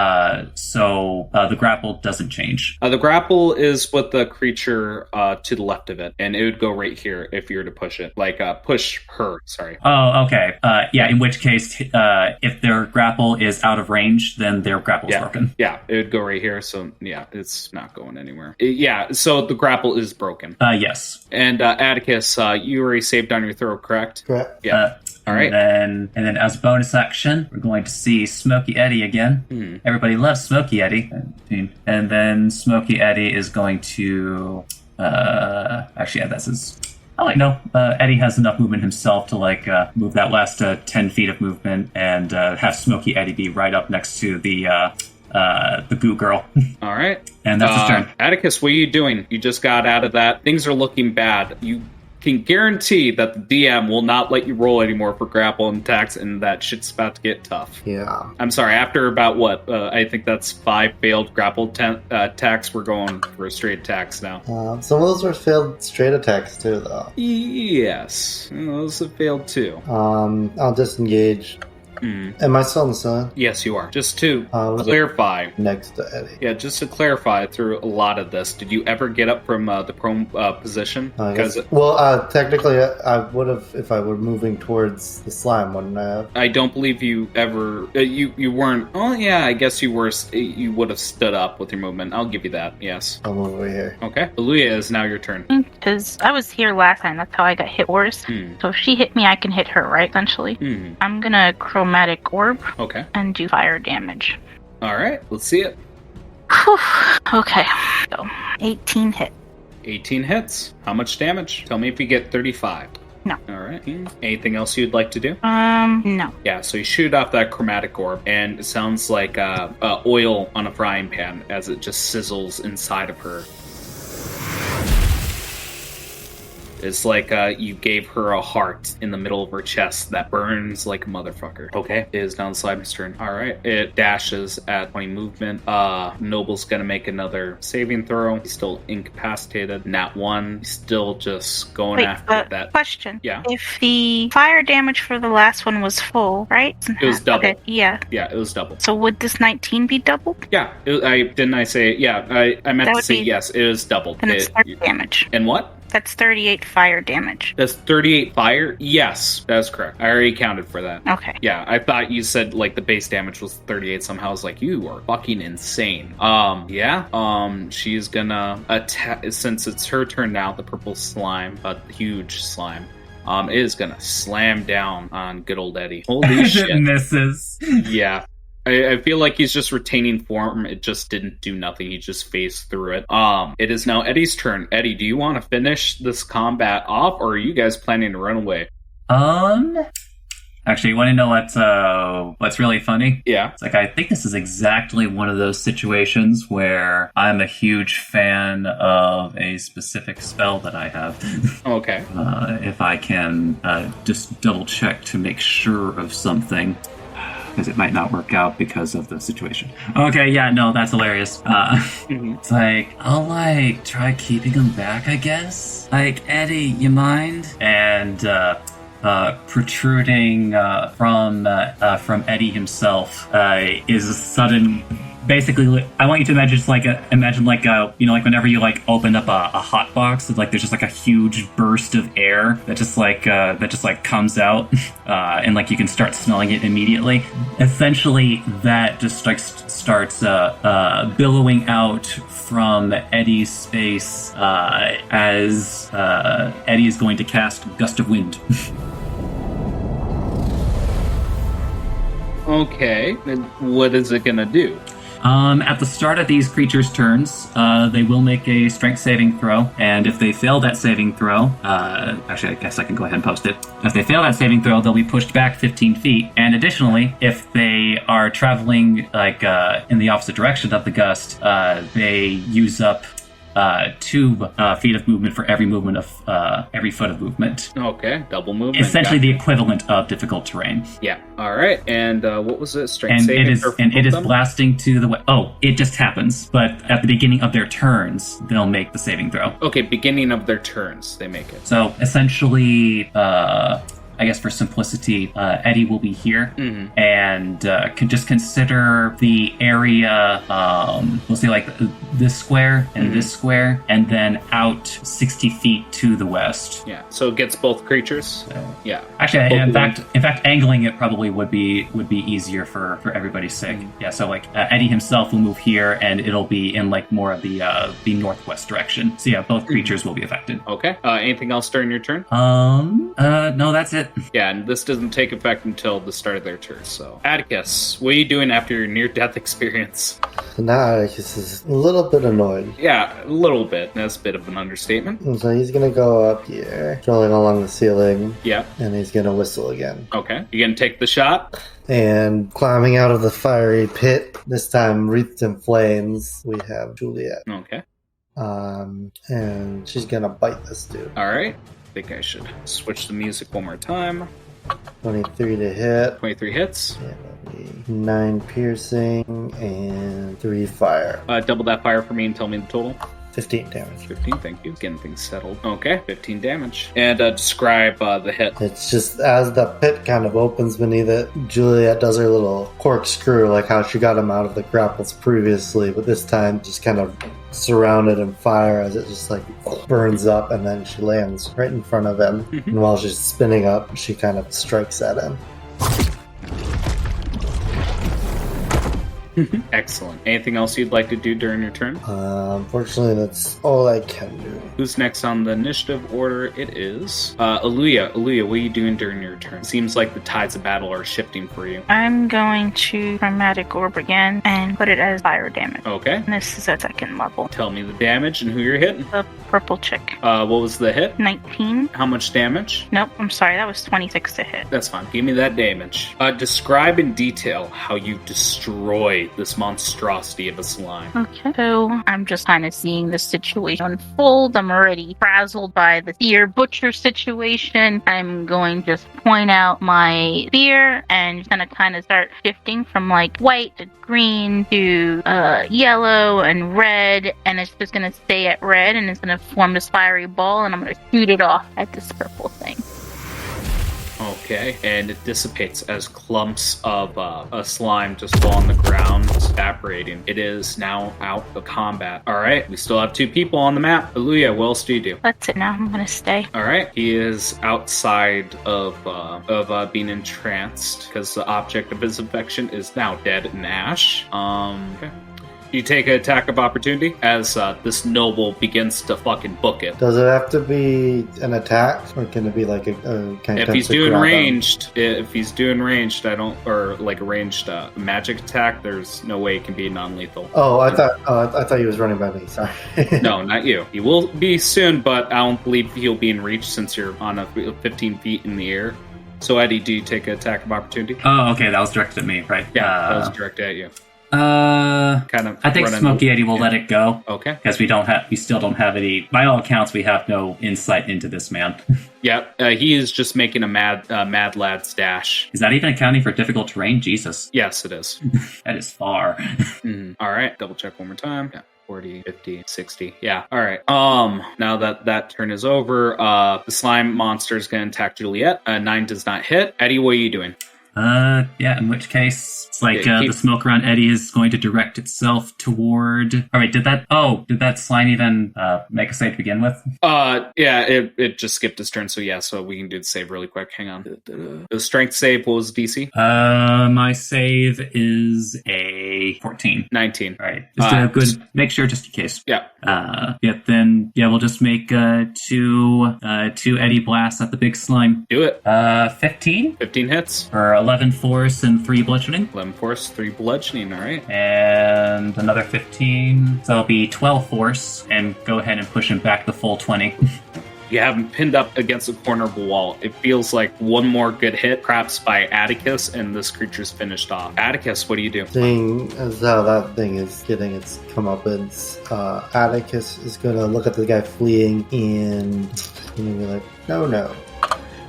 so the grapple doesn't change. The grapple is with the creature to the left of it, and it would go right here if you were to push it. Like, push her, sorry. Oh, okay. Yeah, in which case, if their grapple is out of range, then their grapple is broken. Yeah, it would go right here, so yeah, it's not going anywhere. Yeah, so the grapple is broken. Yes. And Atticus, you already saved on your throw, correct? Correct. Yeah. All right. And then as bonus action, we're going to see Smokey Eddie again. Everybody loves Smokey Eddie. And then Smokey Eddie is going to... actually, yeah, that's his... Oh, like, no. Eddie has enough movement himself to, like, move that last 10 feet of movement and have Smokey Eddie be right up next to the goo girl. All right. And that's his turn. Atticus, what are you doing? You just got out of that. Things are looking bad. You can guarantee that the DM will not let you roll anymore for grapple and attacks, and that shit's about to get tough. Yeah. I'm sorry, after about what? I think that's 5 failed grapple attacks, we're going for straight attacks now. Some of those were failed straight attacks too, though. Yes. Those have failed too. I'll disengage. Am I still in the ceiling? Yes, you are. Just to clarify. Next to Eddie. Yeah, just to clarify through a lot of this, did you ever get up from the prone position? Technically, I would have if I were moving towards the slime, wouldn't I have? I don't believe you ever... you weren't... Oh, yeah, I guess you were. You would have stood up with your movement. I'll give you that, yes. I'll move over here. Okay. Aluya, is now your turn. Because I was here last time. That's how I got hit worse. So if she hit me, I can hit her, right, essentially? I'm going to chromatic orb. Okay. And do fire damage. All right. Let's see it. Whew. Okay. So 18 hit. 18 hits. How much damage? Tell me if you get 35. No. All right. Anything else you'd like to do? No. Yeah, so you shoot off that chromatic orb, and it sounds like oil on a frying pan as it just sizzles inside of her. It's like you gave her a heart in the middle of her chest that burns like a motherfucker. Okay, it is down the slime's turn. All right, it dashes at 20 movement. Noble's gonna make another saving throw. He's still incapacitated. Nat 1. He's still just going after that. Question. Yeah. If the fire damage for the last one was full, right? It was double. Okay, yeah. Yeah, it was double. So would this 19 be doubled? Yeah, I say, yeah, I meant to say yes, it is doubled. And it's 30 damage. And what? That's 38 fire damage. That's 38 fire? Yes, that's correct. I already counted for that. Okay. Yeah, I thought you said like the base damage was 38 somehow. I was like, you are fucking insane. She's gonna attack, since it's her turn now, the purple slime, a huge slime, is gonna slam down on good old Eddie. Holy shit. It misses. Yeah. I feel like he's just retaining form. It just didn't do nothing. He just phased through it. It is now Eddie's turn. Eddie, do you want to finish this combat off, or are you guys planning to run away? Actually, you want to know what's really funny? Yeah. It's like, I think this is exactly one of those situations where I'm a huge fan of a specific spell that I have. Okay. If I can just double check to make sure of something. Because it might not work out because of the situation. Okay, yeah, no, that's hilarious. It's like, I'll try keeping him back, I guess. Like, Eddie, you mind? And protruding from Eddie himself is a sudden. Basically, I want you to imagine like whenever you like open up a hot box, it's like there's just like a huge burst of air that just comes out, and like you can start smelling it immediately. Essentially, that just like starts billowing out from Eddie's space as Eddie is going to cast Gust of Wind. Okay, and what is it gonna do? At the start of these creatures' turns, they will make a strength saving throw, and if they fail that saving throw, actually, I guess I can go ahead and post it. If they fail that saving throw, they'll be pushed back 15 feet, and additionally, if they are traveling, in the opposite direction of the gust, they use up 2 feet of movement for every movement of every foot of movement. Okay, double movement. Essentially, the equivalent of difficult terrain. Yeah. All right. And what was it? Strength and saving. It is blasting to the it just happens. But at the beginning of their turns, they'll make the saving throw. Okay, beginning of their turns, they make it. So essentially, I guess for simplicity, Eddie will be here, and can just consider the area, we'll say like this square and this square, and then out 60 feet to the west. Yeah, so it gets both creatures? Yeah. Actually, in fact, angling it probably would be easier for everybody's sake. Yeah, so like Eddie himself will move here, and it'll be in like more of the northwest direction. So yeah, both creatures will be affected. Okay. Anything else during your turn? No, that's it. Yeah, and this doesn't take effect until the start of their turn, so. Atticus, what are you doing after your near-death experience? Now Atticus is a little bit annoyed. Yeah, a little bit. That's a bit of an understatement. And so he's gonna go up here, strolling along the ceiling. Yeah. And he's gonna whistle again. Okay. You gonna take the shot? And climbing out of the fiery pit, this time wreathed in flames, we have Juliet. Okay. And she's gonna bite this dude. Alright. I think I should switch the music one more time. 23 to hit. 23 hits. Yeah, that'll be 9 piercing and 3 fire. Double that fire for me and tell me the total. 15 damage. 15, thank you. Getting things settled. Okay, 15 damage. And describe the hit. It's just as the pit kind of opens beneath it, Juliet does her little corkscrew, like how she got him out of the grapples previously, but this time just kind of surrounded in fire as it just like burns up, and then she lands right in front of him. And while she's spinning up, she kind of strikes at him. Excellent. Anything else you'd like to do during your turn? Unfortunately, that's all I can do. Who's next on the initiative order? It is Aluya. Aluya, what are you doing during your turn? Seems like the tides of battle are shifting for you. I'm going to Chromatic Orb again and put it as fire damage. Okay. And this is at 2nd level. Tell me the damage and who you're hitting. The purple chick. What was the hit? 19. How much damage? Nope, I'm sorry, that was 26 to hit. That's fine. Give me that damage. Describe in detail how you destroy fight this monstrosity of a slime. Okay. So I'm just kind of seeing the situation unfold. I'm already frazzled by the spear butcher situation. I'm going to just point out my spear and gonna kind of start shifting from like white to green to yellow and red, and it's just gonna stay at red, and it's gonna form this fiery ball, and I'm gonna shoot it off at this purple thing. Okay, and it dissipates as clumps of a slime just fall on the ground, evaporating. It is now out of combat. All right, we still have 2 people on the map. Aluya, what else do you do? That's it now. I'm gonna stay. All right, he is outside of being entranced because the object of his affection is now dead in ash. Okay. You take an attack of opportunity as this noble begins to fucking book it. Does it have to be an attack, or can it be like if he's doing ranged? If he's doing ranged, I don't, or like a ranged magic attack. There's no way it can be non-lethal. Oh, I thought he was running by me. Sorry. No, not you. He will be soon, but I don't believe he'll be in reach since you're on a 15 feet in the air. So Eddie, do you take an attack of opportunity? Oh, okay, that was directed at me, right? Yeah, that was directed at you. Kind of. I think Smokey Eddie will let it go. Okay. Because we still don't have any. By all accounts, we have no insight into this man. Yeah, he is just making a mad lad's dash. Is that even accounting for difficult terrain? Jesus. Yes, it is. That is far. All right, double check one more time. Yeah. 40, 50, 60. Yeah. All right. Now that turn is over, the slime monster is going to attack Juliet. 9 does not hit. Eddie, what are you doing? Yeah, in which case, it's like, the smoke around Eddie is going to direct itself toward... Alright, did that slime even, make a save to begin with? Yeah, it just skipped his turn, so we can do the save really quick. Hang on. The strength save, what was DC? My save is a 14. 19. Alright, just a good, make sure just in case. Yeah. We'll just make, two Eddie blasts at the big slime. Do it. 15? 15 hits. For 11 force and 3 bludgeoning. 11 force, 3 bludgeoning, alright. And another 15. So it'll be 12 force, and go ahead and push him back the full 20. You have him pinned up against a corner of a wall. It feels like one more good hit, perhaps by Atticus, and this creature's finished off. Atticus, what do you do? Seeing as how that thing is getting its comeuppance, Atticus is going to look at the guy fleeing and be like, no.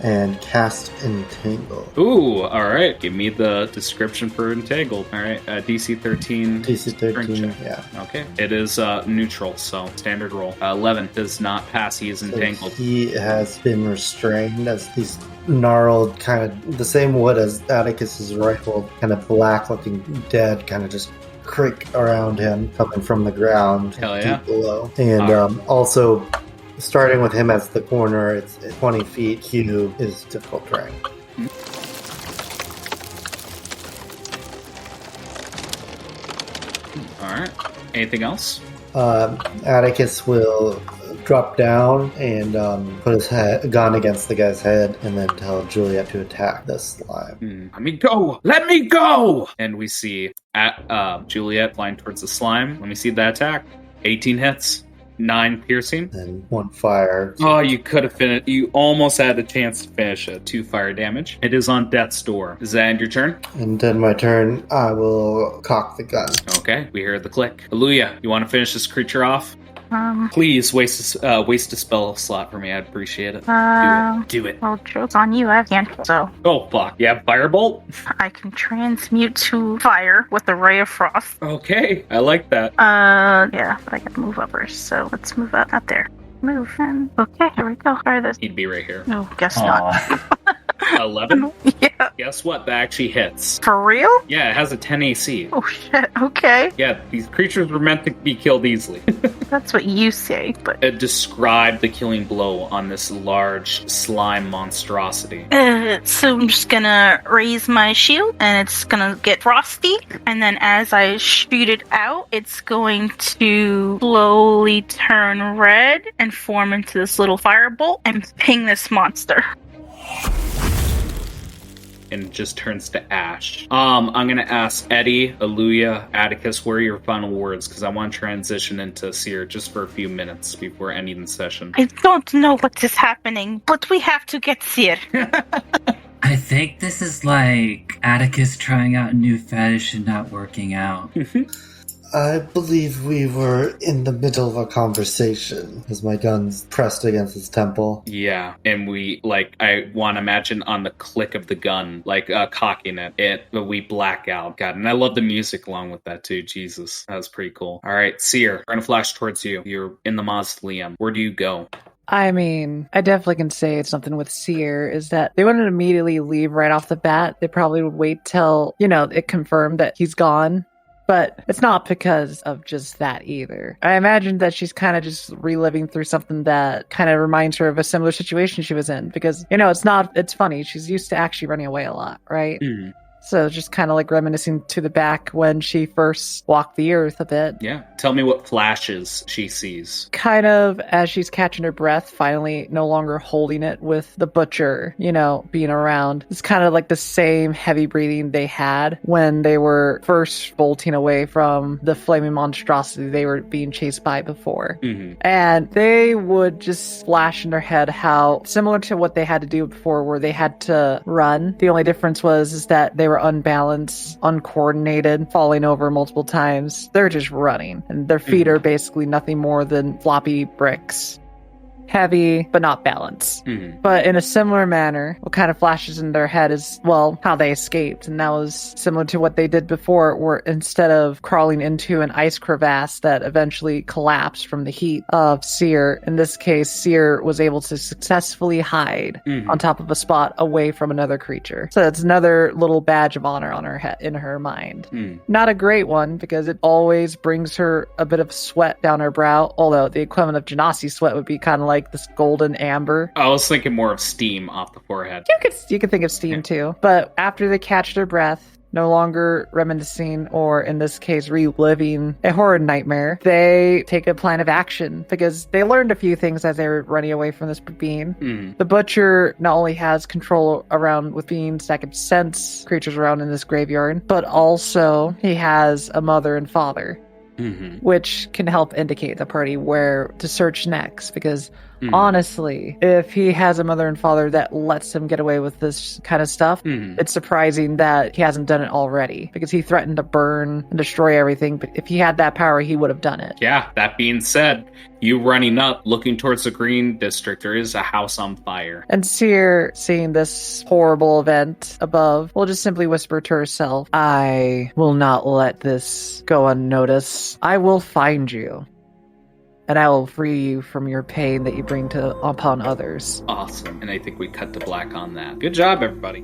And cast Entangle. Ooh, alright. Give me the description for Entangled. Alright, DC 13. DC 13, yeah. Okay. It is neutral, so standard roll. 11 does not pass. He is entangled. He has been restrained as these gnarled, kind of the same wood as Atticus's rifle, kind of black looking dead, kind of just creak around him, coming from the ground deep below. And also, starting with him as the corner, it's 20 feet cube is difficult terrain. Alright. Anything else? Atticus will drop down and put his gun against the guy's head and then tell Juliet to attack the slime. Let me go! Let me go! And we see Juliet flying towards the slime. Let me see that attack. 18 hits. 9 piercing. And 1 fire. Oh, you could have finished. You almost had a chance to finish it. 2 fire damage. It is on death's door. Does that end your turn? And then my turn, I will cock the gun. Okay, we hear the click. Aluya, you want to finish this creature off? Please waste a spell slot for me. I'd appreciate it. Do it. Well, joke's on you. I have cantrip, so. Oh, fuck. You have Firebolt? I can transmute to fire with a Ray of Frost. Okay, I like that. Yeah, but I gotta move up first, so let's move up. Not there. Move, and okay, here we go. Try this. He'd be right here. No, guess not. 11? Yeah. Guess what? That actually hits. For real? Yeah, it has a 10 AC. Oh, shit. Okay. Yeah, these creatures were meant to be killed easily. That's what you say, but... Describe the killing blow on this large slime monstrosity. So I'm just gonna raise my shield, and it's gonna get frosty, and then as I shoot it out, it's going to slowly turn red and form into this little firebolt and ping this monster. And it just turns to ash. I'm gonna ask Eddie, Aluya, Atticus, what are your final words? Because I want to transition into Seer just for a few minutes before ending the session. I don't know what is happening, but we have to get Seer. I think this is like Atticus trying out a new fetish and not working out. I believe we were in the middle of a conversation as my gun's pressed against his temple. Yeah, and we, I want to imagine on the click of the gun, cocking but we black out. God, and I love the music along with that too. Jesus, that was pretty cool. All right, Seer, we're going to flash towards you. You're in the mausoleum. Where do you go? I mean, I definitely can say it's something with Seer is that they wouldn't immediately leave right off the bat. They probably would wait till, it confirmed that he's gone. But it's not because of just that either. I imagine that she's kind of just reliving through something that kind of reminds her of a similar situation she was in. Because, it's funny. She's used to actually running away a lot, right? Mm-hmm. So just kind of reminiscing to the back when she first walked the earth a bit. Yeah. Tell me what flashes she sees. Kind of as she's catching her breath, finally no longer holding it with the butcher, being around. It's kind of like the same heavy breathing they had when they were first bolting away from the flaming monstrosity they were being chased by before. Mm-hmm. And they would just flash in their head how similar to what they had to do before where they had to run. The only difference is that they were unbalanced, uncoordinated, falling over multiple times. They're just running, and their feet are basically nothing more than floppy bricks. Heavy, but not balanced. Mm-hmm. But in a similar manner, what kind of flashes in their head is, how they escaped. And that was similar to what they did before, where instead of crawling into an ice crevasse that eventually collapsed from the heat of Seer, in this case, Seer was able to successfully hide on top of a spot away from another creature. So it's another little badge of honor on her head, in her mind. Not a great one, because it always brings her a bit of sweat down her brow, although the equivalent of Genasi sweat would be kind of like this golden amber. I was thinking more of steam off the forehead. You could think of steam too. But after they catch their breath, no longer reminiscing or in this case reliving a horror nightmare, they take a plan of action because they learned a few things as they were running away from this being. The butcher not only has control around with beings that can sense creatures around in this graveyard, but also he has a mother and father. Which can help indicate the party where to search next, because honestly, if he has a mother and father that lets him get away with this kind of stuff, it's surprising that he hasn't done it already, because he threatened to burn and destroy everything, but if he had that power, he would have done it. Yeah, that being said, you running up, looking towards the green district, there is a house on fire. And Seer, seeing this horrible event above, will just simply whisper to herself, I will not let this go unnoticed. I will find you, and I will free you from your pain that you bring upon others. Awesome. And I think we cut to black on that. Good job, everybody.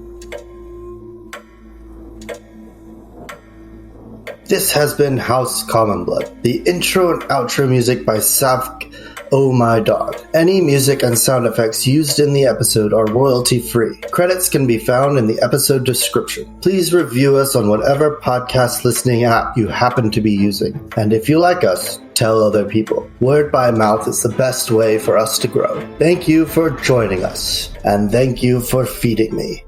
This has been House Common Blood. The intro and outro music by Savk Oh My Dog. Any music and sound effects used in the episode are royalty-free. Credits can be found in the episode description. Please review us on whatever podcast listening app you happen to be using. And if you like us, tell other people. Word by mouth is the best way for us to grow. Thank you for joining us, and thank you for feeding me.